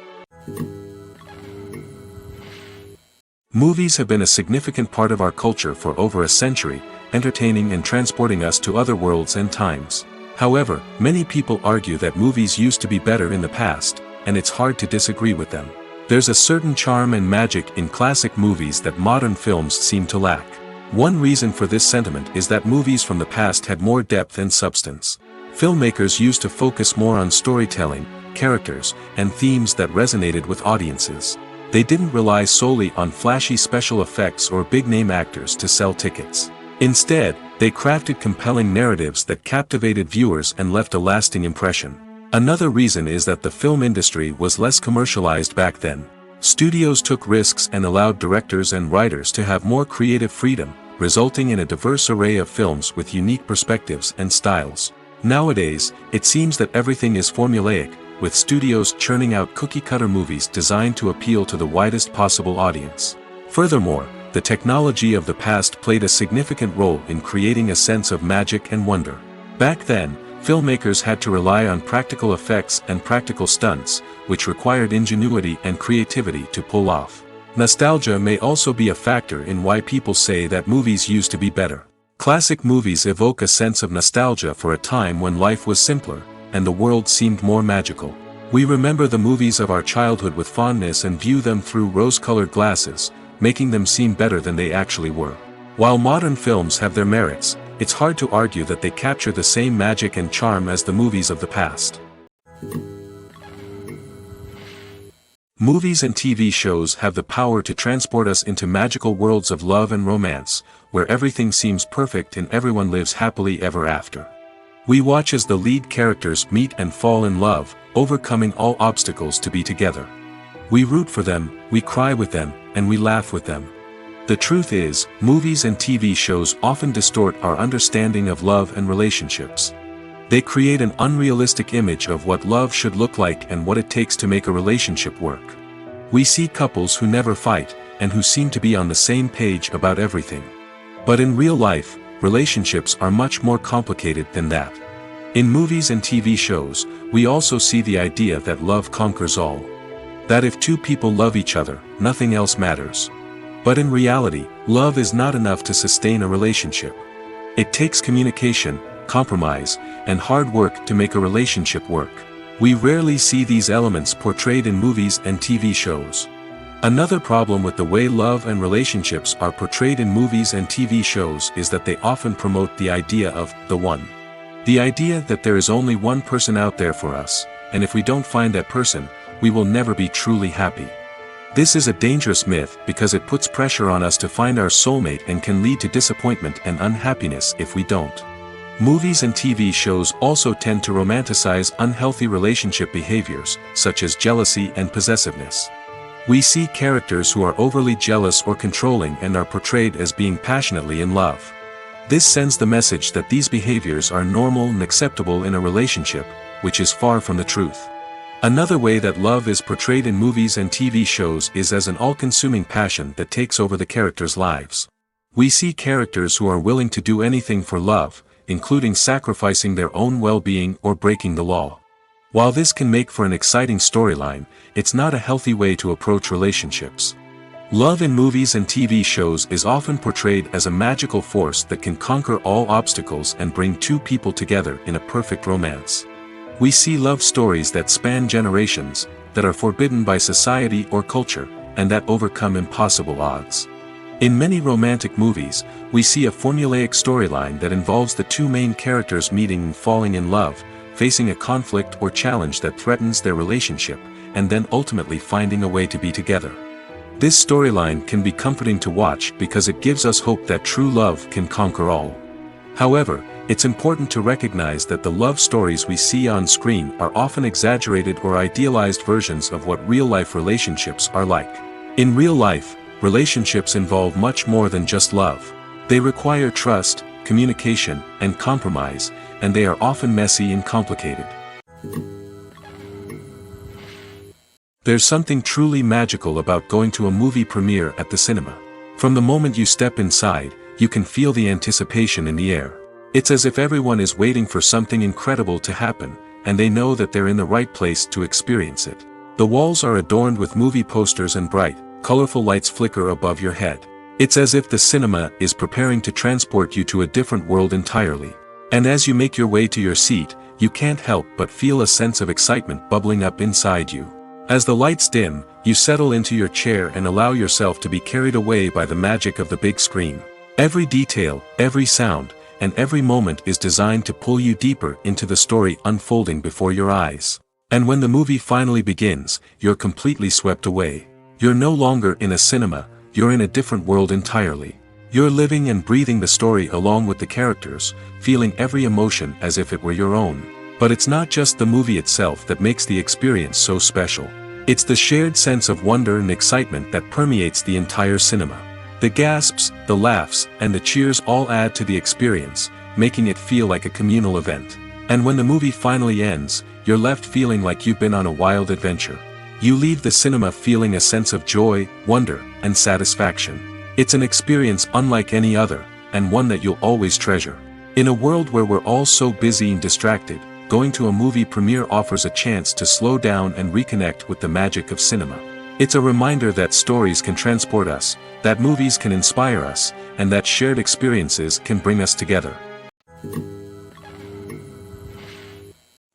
Movies have been a significant part of our culture for over a century, entertaining and transporting us to other worlds and times. However, many people argue that movies used to be better in the past, and it's hard to disagree with them. There's a certain charm and magic in classic movies that modern films seem to lack. One reason for this sentiment is that movies from the past had more depth and substance. Filmmakers used to focus more on storytelling, characters, and themes that resonated with audiences. They didn't rely solely on flashy special effects or big-name actors to sell tickets. Instead, they crafted compelling narratives that captivated viewers and left a lasting impression. Another reason is that the film industry was less commercialized back then. Studios took risks and allowed directors and writers to have more creative freedom, resulting in a diverse array of films with unique perspectives and styles. Nowadays, it seems that everything is formulaic, with studios churning out cookie-cutter movies designed to appeal to the widest possible audience. Furthermore, the technology of the past played a significant role in creating a sense of magic and wonder. Back then, filmmakers had to rely on practical effects and practical stunts, which required ingenuity and creativity to pull off. Nostalgia may also be a factor in why people say that movies used to be better. Classic movies evoke a sense of nostalgia for a time when life was simpler, and the world seemed more magical. We remember the movies of our childhood with fondness and view them through rose-colored glasses, making them seem better than they actually were. While modern films have their merits, it's hard to argue that they capture the same magic and charm as the movies of the past. Movies and TV shows have the power to transport us into magical worlds of love and romance, where everything seems perfect and everyone lives happily ever after. We watch as the lead characters meet and fall in love, overcoming all obstacles to be together. We root for them, we cry with them, and we laugh with them. The truth is, movies and TV shows often distort our understanding of love and relationships. They create an unrealistic image of what love should look like and what it takes to make a relationship work. We see couples who never fight, and who seem to be on the same page about everything. But in real life, relationships are much more complicated than that. In movies and TV shows, we also see the idea that love conquers all. That if two people love each other, nothing else matters. But in reality, love is not enough to sustain a relationship. It takes communication, compromise, and hard work to make a relationship work. We rarely see these elements portrayed in movies and TV shows. Another problem with the way love and relationships are portrayed in movies and TV shows is that they often promote the idea of the one. The idea that there is only one person out there for us, and if we don't find that person, we will never be truly happy. This is a dangerous myth because it puts pressure on us to find our soulmate and can lead to disappointment and unhappiness if we don't. Movies and TV shows also tend to romanticize unhealthy relationship behaviors, such as jealousy and possessiveness. We see characters who are overly jealous or controlling and are portrayed as being passionately in love. This sends the message that these behaviors are normal and acceptable in a relationship, which is far from the truth. Another way that love is portrayed in movies and TV shows is as an all-consuming passion that takes over the characters' lives. We see characters who are willing to do anything for love, including sacrificing their own well-being or breaking the law. While this can make for an exciting storyline, it's not a healthy way to approach relationships. Love in movies and TV shows is often portrayed as a magical force that can conquer all obstacles and bring two people together in a perfect romance. We see love stories that span generations, that are forbidden by society or culture, and that overcome impossible odds. In many romantic movies, we see a formulaic storyline that involves the two main characters meeting and falling in love, facing a conflict or challenge that threatens their relationship, and then ultimately finding a way to be together. This storyline can be comforting to watch because it gives us hope that true love can conquer all. However, it's important to recognize that the love stories we see on screen are often exaggerated or idealized versions of what real-life relationships are like. In real life, relationships involve much more than just love. They require trust, communication, and compromise, and they are often messy and complicated. There's something truly magical about going to a movie premiere at the cinema. From the moment you step inside, you can feel the anticipation in the air. It's as if everyone is waiting for something incredible to happen, and they know that they're in the right place to experience it. The walls are adorned with movie posters and bright, colorful lights flicker above your head. It's as if the cinema is preparing to transport you to a different world entirely. And as you make your way to your seat, you can't help but feel a sense of excitement bubbling up inside you. As the lights dim, you settle into your chair and allow yourself to be carried away by the magic of the big screen. Every detail, every sound, and every moment is designed to pull you deeper into the story unfolding before your eyes. And when the movie finally begins, you're completely swept away. You're no longer in a cinema, you're in a different world entirely. You're living and breathing the story along with the characters, feeling every emotion as if it were your own. But it's not just the movie itself that makes the experience so special. It's the shared sense of wonder and excitement that permeates the entire cinema. The gasps, the laughs, and the cheers all add to the experience, making it feel like a communal event. And when the movie finally ends, you're left feeling like you've been on a wild adventure. You leave the cinema feeling a sense of joy, wonder, and satisfaction. It's an experience unlike any other, and one that you'll always treasure. In a world where we're all so busy and distracted, going to a movie premiere offers a chance to slow down and reconnect with the magic of cinema. It's a reminder that stories can transport us, that movies can inspire us, and that shared experiences can bring us together.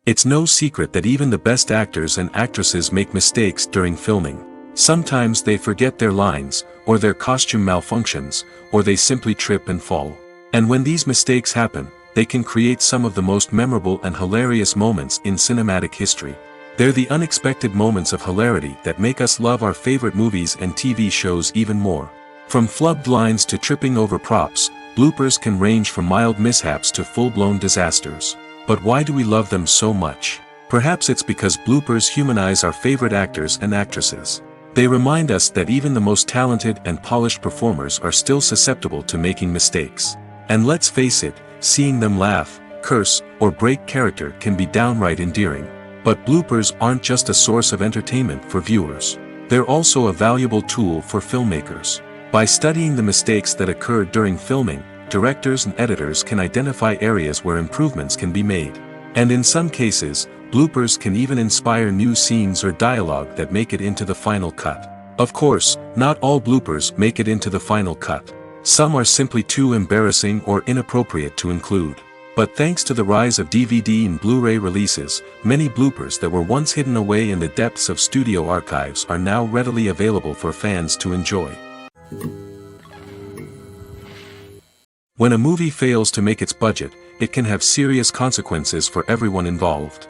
It's no secret that even the best actors and actresses make mistakes during filming. Sometimes they forget their lines, or their costume malfunctions, or they simply trip and fall. And when these mistakes happen, they can create some of the most memorable and hilarious moments in cinematic history. They're the unexpected moments of hilarity that make us love our favorite movies and TV shows even more. From flubbed lines to tripping over props, bloopers can range from mild mishaps to full-blown disasters. But why do we love them so much? Perhaps it's because bloopers humanize our favorite actors and actresses. They remind us that even the most talented and polished performers are still susceptible to making mistakes. And let's face it, seeing them laugh, curse, or break character can be downright endearing. But bloopers aren't just a source of entertainment for viewers. They're also a valuable tool for filmmakers. By studying the mistakes that occurred during filming, directors and editors can identify areas where improvements can be made. And in some cases, bloopers can even inspire new scenes or dialogue that make it into the final cut. Of course, not all bloopers make it into the final cut. Some are simply too embarrassing or inappropriate to include. But thanks to the rise of DVD and Blu-ray releases, many bloopers that were once hidden away in the depths of studio archives are now readily available for fans to enjoy. When a movie fails to make its budget, it can have serious consequences for everyone involved.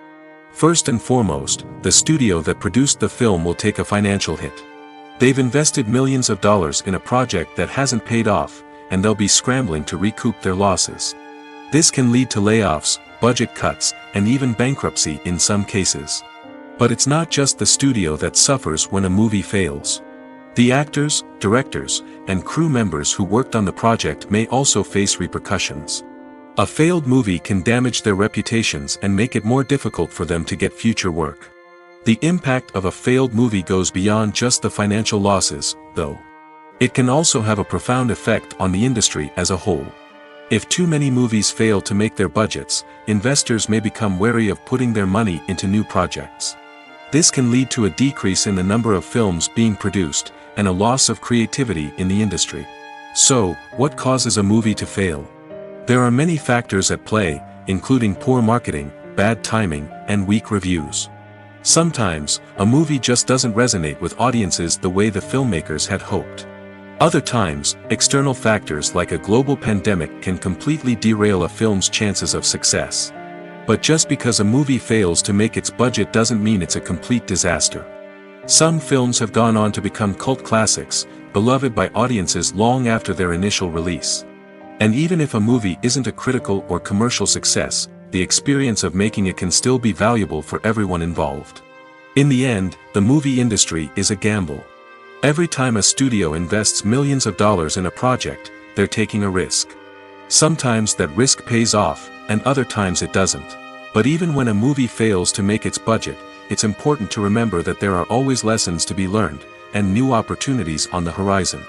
First and foremost, the studio that produced the film will take a financial hit. They've invested millions of dollars in a project that hasn't paid off, and they'll be scrambling to recoup their losses. This can lead to layoffs, budget cuts, and even bankruptcy in some cases. But it's not just the studio that suffers when a movie fails. The actors, directors, and crew members who worked on the project may also face repercussions. A failed movie can damage their reputations and make it more difficult for them to get future work. The impact of a failed movie goes beyond just the financial losses, though. It can also have a profound effect on the industry as a whole. If too many movies fail to make their budgets, investors may become wary of putting their money into new projects. This can lead to a decrease in the number of films being produced, and a loss of creativity in the industry. So, what causes a movie to fail? There are many factors at play, including poor marketing, bad timing, and weak reviews. Sometimes, a movie just doesn't resonate with audiences the way the filmmakers had hoped. Other times, external factors like a global pandemic can completely derail a film's chances of success. But just because a movie fails to make its budget doesn't mean it's a complete disaster. Some films have gone on to become cult classics, beloved by audiences long after their initial release. And even if a movie isn't a critical or commercial success, the experience of making it can still be valuable for everyone involved. In the end, the movie industry is a gamble. Every time a studio invests millions of dollars in a project, they're taking a risk. Sometimes that risk pays off, and other times it doesn't. But even when a movie fails to make its budget, it's important to remember that there are always lessons to be learned, and new opportunities on the horizon.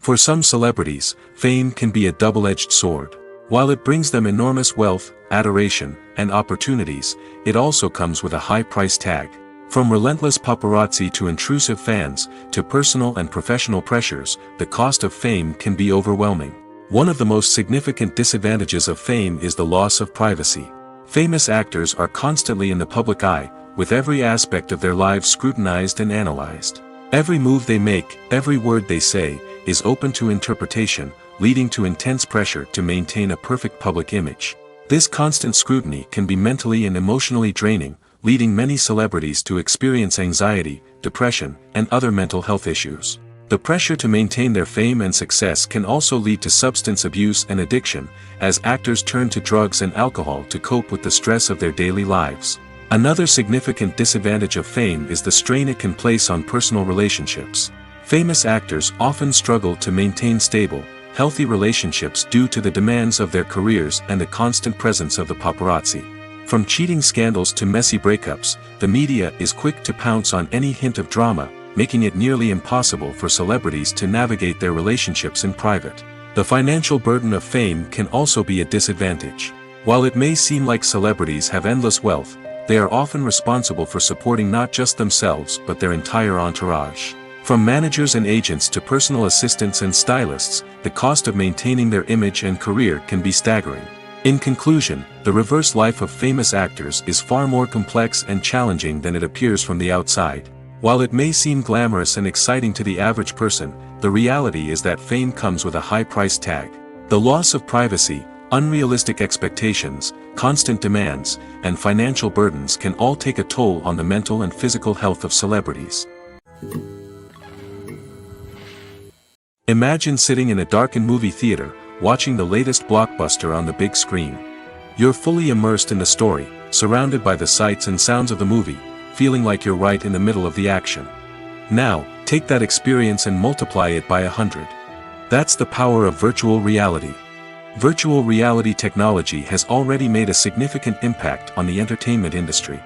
For some celebrities, fame can be a double-edged sword. While it brings them enormous wealth, adoration, and opportunities, it also comes with a high price tag. From relentless paparazzi to intrusive fans, to personal and professional pressures, the cost of fame can be overwhelming. One of the most significant disadvantages of fame is the loss of privacy. Famous actors are constantly in the public eye, with every aspect of their lives scrutinized and analyzed. Every move they make, every word they say, is open to interpretation, leading to intense pressure to maintain a perfect public image. This constant scrutiny can be mentally and emotionally draining, leading many celebrities to experience anxiety, depression, and other mental health issues. The pressure to maintain their fame and success can also lead to substance abuse and addiction, as actors turn to drugs and alcohol to cope with the stress of their daily lives. Another significant disadvantage of fame is the strain it can place on personal relationships. Famous actors often struggle to maintain stable, healthy relationships due to the demands of their careers and the constant presence of the paparazzi. From cheating scandals to messy breakups, the media is quick to pounce on any hint of drama, making it nearly impossible for celebrities to navigate their relationships in private. The financial burden of fame can also be a disadvantage. While it may seem like celebrities have endless wealth, they are often responsible for supporting not just themselves but their entire entourage. From managers and agents to personal assistants and stylists, the cost of maintaining their image and career can be staggering. In conclusion, the reverse life of famous actors is far more complex and challenging than it appears from the outside. While it may seem glamorous and exciting to the average person, the reality is that fame comes with a high price tag. The loss of privacy, unrealistic expectations, constant demands, and financial burdens can all take a toll on the mental and physical health of celebrities. Imagine sitting in a darkened movie theater, watching the latest blockbuster on the big screen. You're fully immersed in the story, surrounded by the sights and sounds of the movie, feeling like you're right in the middle of the action. Now, take that experience and multiply it by 100. That's the power of virtual reality. Virtual reality technology has already made a significant impact on the entertainment industry.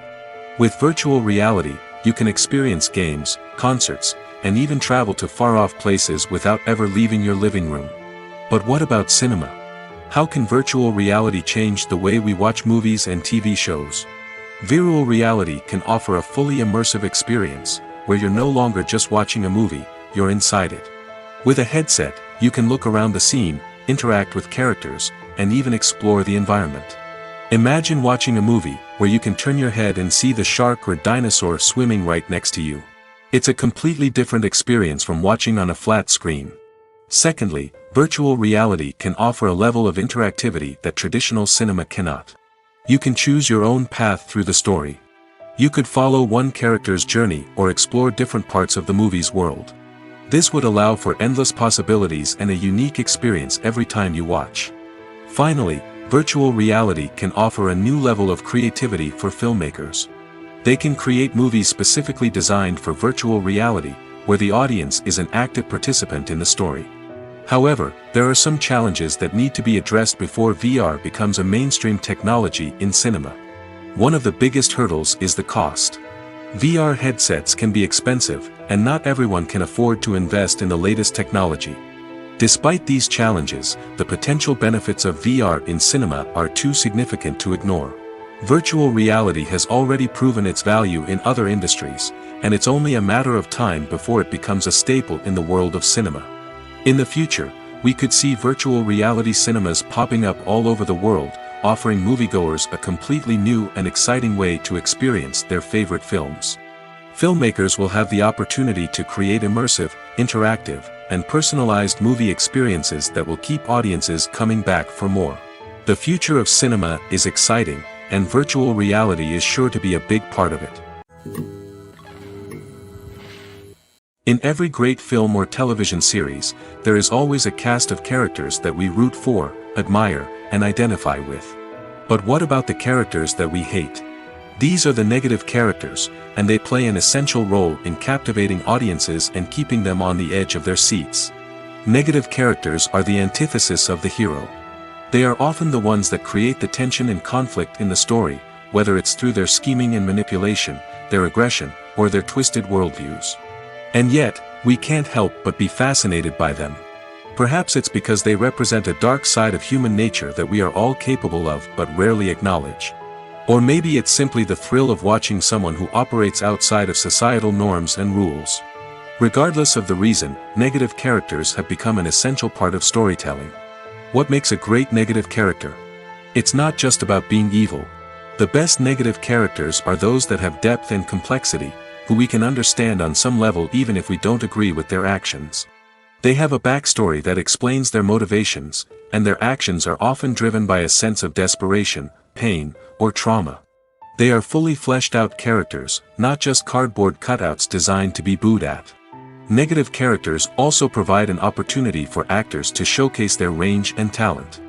With virtual reality, you can experience games, concerts, and even travel to far-off places without ever leaving your living room. But what about cinema? How can virtual reality change the way we watch movies and TV shows? Virtual reality can offer a fully immersive experience, where you're no longer just watching a movie, you're inside it. With a headset, you can look around the scene, interact with characters, and even explore the environment. Imagine watching a movie where you can turn your head and see the shark or dinosaur swimming right next to you. It's a completely different experience from watching on a flat screen. Secondly, virtual reality can offer a level of interactivity that traditional cinema cannot. You can choose your own path through the story. You could follow one character's journey or explore different parts of the movie's world. This would allow for endless possibilities and a unique experience every time you watch. Finally, virtual reality can offer a new level of creativity for filmmakers. They can create movies specifically designed for virtual reality, where the audience is an active participant in the story. However, there are some challenges that need to be addressed before VR becomes a mainstream technology in cinema. One of the biggest hurdles is the cost. VR headsets can be expensive, and not everyone can afford to invest in the latest technology. Despite these challenges, the potential benefits of VR in cinema are too significant to ignore. Virtual reality has already proven its value in other industries, and it's only a matter of time before it becomes a staple in the world of cinema. In the future, we could see virtual reality cinemas popping up all over the world, offering moviegoers a completely new and exciting way to experience their favorite films. Filmmakers will have the opportunity to create immersive, interactive, and personalized movie experiences that will keep audiences coming back for more. The future of cinema is exciting, and virtual reality is sure to be a big part of it. In every great film or television series, there is always a cast of characters that we root for, admire, and identify with. But what about the characters that we hate? These are the negative characters, and they play an essential role in captivating audiences and keeping them on the edge of their seats. Negative characters are the antithesis of the hero. They are often the ones that create the tension and conflict in the story, whether it's through their scheming and manipulation, their aggression, or their twisted worldviews. And yet, we can't help but be fascinated by them. Perhaps it's because they represent a dark side of human nature that we are all capable of but rarely acknowledge. Or maybe it's simply the thrill of watching someone who operates outside of societal norms and rules. Regardless of the reason, negative characters have become an essential part of storytelling. What makes a great negative character? It's not just about being evil. The best negative characters are those that have depth and complexity, who we can understand on some level even if we don't agree with their actions. They have a backstory that explains their motivations, and their actions are often driven by a sense of desperation, pain, or trauma. They are fully fleshed out characters, not just cardboard cutouts designed to be booed at. Negative characters also provide an opportunity for actors to showcase their range and talent.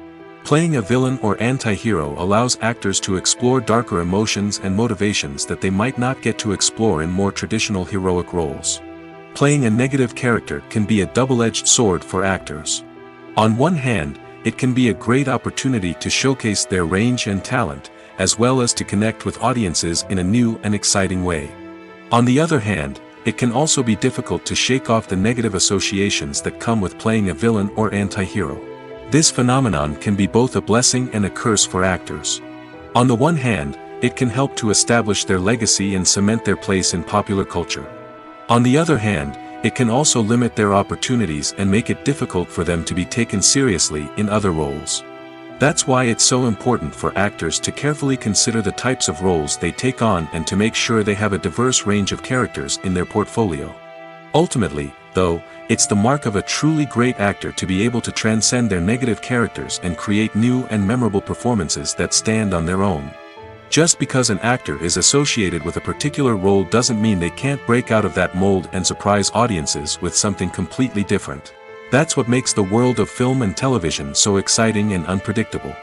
Playing a villain or anti-hero allows actors to explore darker emotions and motivations that they might not get to explore in more traditional heroic roles. Playing a negative character can be a double-edged sword for actors. On one hand, it can be a great opportunity to showcase their range and talent, as well as to connect with audiences in a new and exciting way. On the other hand, it can also be difficult to shake off the negative associations that come with playing a villain or anti-hero. This phenomenon can be both a blessing and a curse for actors. On the one hand, it can help to establish their legacy and cement their place in popular culture. On the other hand, it can also limit their opportunities and make it difficult for them to be taken seriously in other roles. That's why it's so important for actors to carefully consider the types of roles they take on and to make sure they have a diverse range of characters in their portfolio. Ultimately, though, it's the mark of a truly great actor to be able to transcend their negative characters and create new and memorable performances that stand on their own. Just because an actor is associated with a particular role doesn't mean they can't break out of that mold and surprise audiences with something completely different. That's what makes the world of film and television so exciting and unpredictable.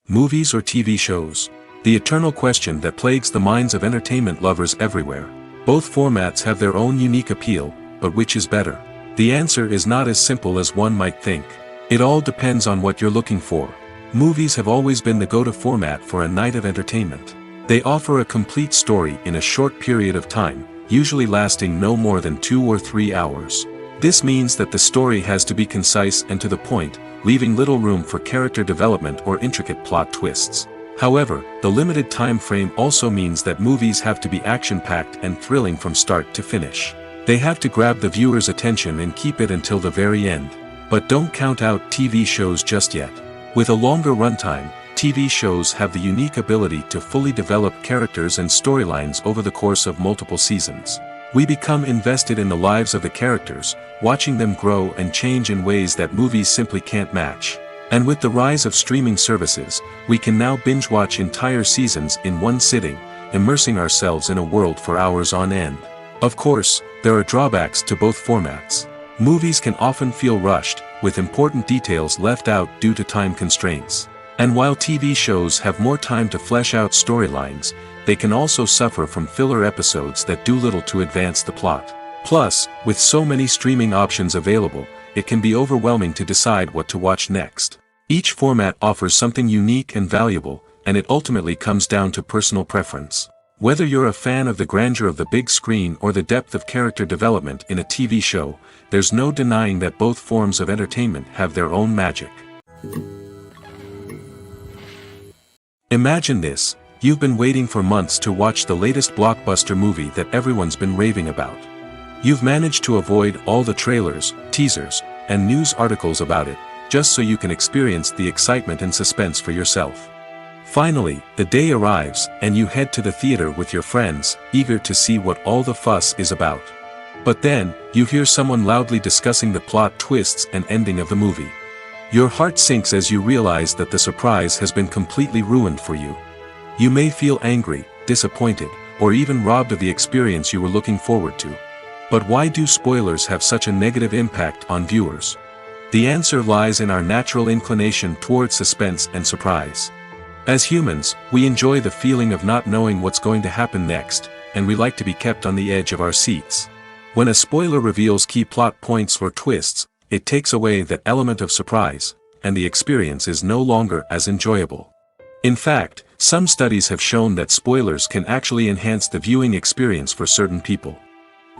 Movies or TV shows? The eternal question that plagues the minds of entertainment lovers everywhere. Both formats have their own unique appeal, but which is better? The answer is not as simple as one might think. It all depends on what you're looking for. Movies have always been the go-to format for a night of entertainment. They offer a complete story in a short period of time, usually lasting no more than 2 or 3 hours. This means that the story has to be concise and to the point, leaving little room for character development or intricate plot twists. However, the limited time frame also means that movies have to be action-packed and thrilling from start to finish. They have to grab the viewer's attention and keep it until the very end. But don't count out TV shows just yet. With a longer runtime, TV shows have the unique ability to fully develop characters and storylines over the course of multiple seasons. We become invested in the lives of the characters, watching them grow and change in ways that movies simply can't match. And with the rise of streaming services, we can now binge-watch entire seasons in one sitting, immersing ourselves in a world for hours on end. Of course, there are drawbacks to both formats. Movies can often feel rushed, with important details left out due to time constraints. And while TV shows have more time to flesh out storylines, they can also suffer from filler episodes that do little to advance the plot. Plus, with so many streaming options available, it can be overwhelming to decide what to watch next. Each format offers something unique and valuable, and it ultimately comes down to personal preference. Whether you're a fan of the grandeur of the big screen or the depth of character development in a TV show, there's no denying that both forms of entertainment have their own magic. Imagine this: you've been waiting for months to watch the latest blockbuster movie that everyone's been raving about. You've managed to avoid all the trailers, teasers, and news articles about it, just so you can experience the excitement and suspense for yourself. Finally, the day arrives, and you head to the theater with your friends, eager to see what all the fuss is about. But then, you hear someone loudly discussing the plot twists and ending of the movie. Your heart sinks as you realize that the surprise has been completely ruined for you. You may feel angry, disappointed, or even robbed of the experience you were looking forward to. But why do spoilers have such a negative impact on viewers? The answer lies in our natural inclination toward suspense and surprise. As humans, we enjoy the feeling of not knowing what's going to happen next, and we like to be kept on the edge of our seats. When a spoiler reveals key plot points or twists, it takes away that element of surprise, and the experience is no longer as enjoyable. In fact, some studies have shown that spoilers can actually enhance the viewing experience for certain people.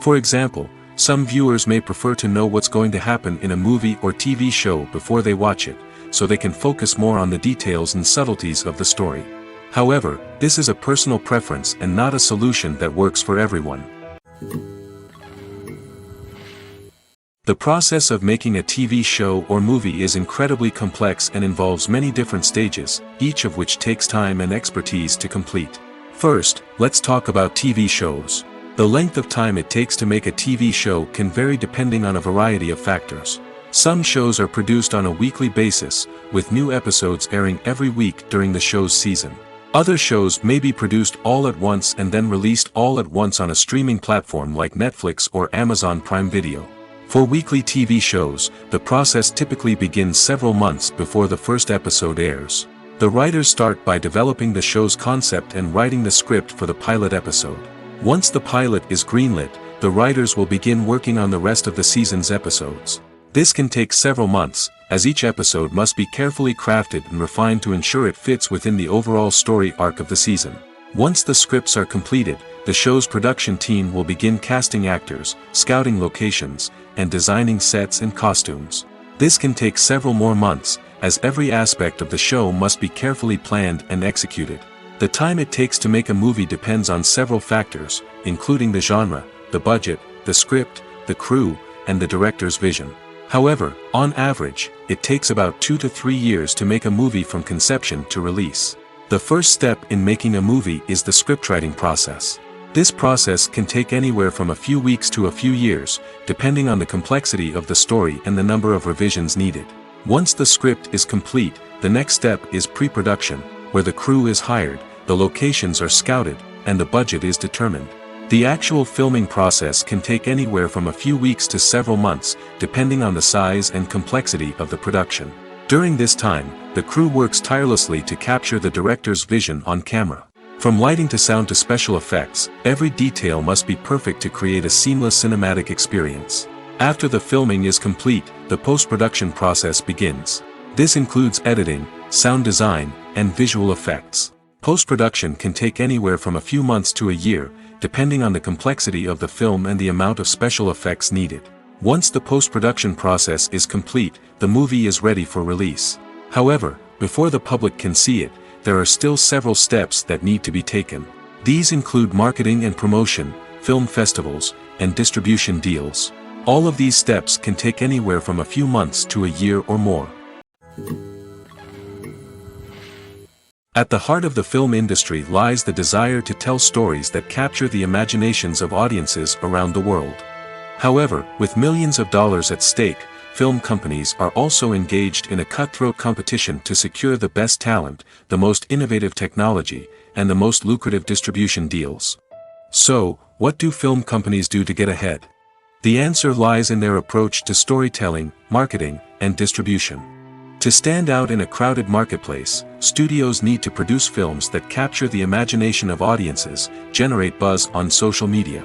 For example, some viewers may prefer to know what's going to happen in a movie or TV show before they watch it, so they can focus more on the details and subtleties of the story. However, this is a personal preference and not a solution that works for everyone. The process of making a TV show or movie is incredibly complex and involves many different stages, each of which takes time and expertise to complete. First, let's talk about TV shows. The length of time it takes to make a TV show can vary depending on a variety of factors. Some shows are produced on a weekly basis, with new episodes airing every week during the show's season. Other shows may be produced all at once and then released all at once on a streaming platform like Netflix or Amazon Prime Video. For weekly TV shows, the process typically begins several months before the first episode airs. The writers start by developing the show's concept and writing the script for the pilot episode. Once the pilot is greenlit, the writers will begin working on the rest of the season's episodes. This can take several months, as each episode must be carefully crafted and refined to ensure it fits within the overall story arc of the season. Once the scripts are completed, the show's production team will begin casting actors, scouting locations, and designing sets and costumes. This can take several more months, as every aspect of the show must be carefully planned and executed. The time it takes to make a movie depends on several factors, including the genre, the budget, the script, the crew, and the director's vision. However, on average, it takes about 2 to 3 years to make a movie from conception to release. The first step in making a movie is the scriptwriting process. This process can take anywhere from a few weeks to a few years, depending on the complexity of the story and the number of revisions needed. Once the script is complete, the next step is pre-production, where the crew is hired, the locations are scouted, and the budget is determined. The actual filming process can take anywhere from a few weeks to several months, depending on the size and complexity of the production. During this time, the crew works tirelessly to capture the director's vision on camera. From lighting to sound to special effects, every detail must be perfect to create a seamless cinematic experience. After the filming is complete, the post-production process begins. This includes editing, sound design, and visual effects. Post-production can take anywhere from a few months to a year, depending on the complexity of the film and the amount of special effects needed. Once the post-production process is complete, the movie is ready for release. However, before the public can see it, there are still several steps that need to be taken. These include marketing and promotion, film festivals, and distribution deals. All of these steps can take anywhere from a few months to a year or more. At the heart of the film industry lies the desire to tell stories that capture the imaginations of audiences around the world. However, with millions of dollars at stake, film companies are also engaged in a cutthroat competition to secure the best talent, the most innovative technology, and the most lucrative distribution deals. So, what do film companies do to get ahead? The answer lies in their approach to storytelling, marketing, and distribution. To stand out in a crowded marketplace, studios need to produce films that capture the imagination of audiences, generate buzz on social media.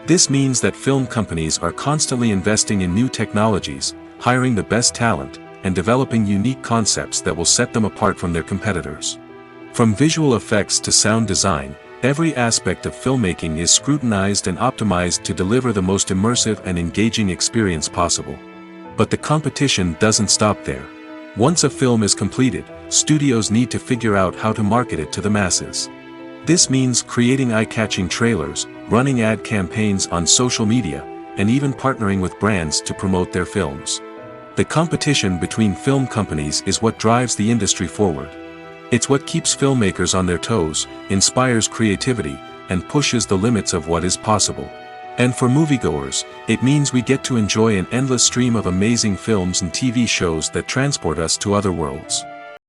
This means that film companies are constantly investing in new technologies, hiring the best talent, and developing unique concepts that will set them apart from their competitors. From visual effects to sound design, every aspect of filmmaking is scrutinized and optimized to deliver the most immersive and engaging experience possible. But the competition doesn't stop there. Once a film is completed, studios need to figure out how to market it to the masses. This means creating eye-catching trailers, running ad campaigns on social media, and even partnering with brands to promote their films. The competition between film companies is what drives the industry forward. It's what keeps filmmakers on their toes, inspires creativity, and pushes the limits of what is possible. And for moviegoers, it means we get to enjoy an endless stream of amazing films and TV shows that transport us to other worlds.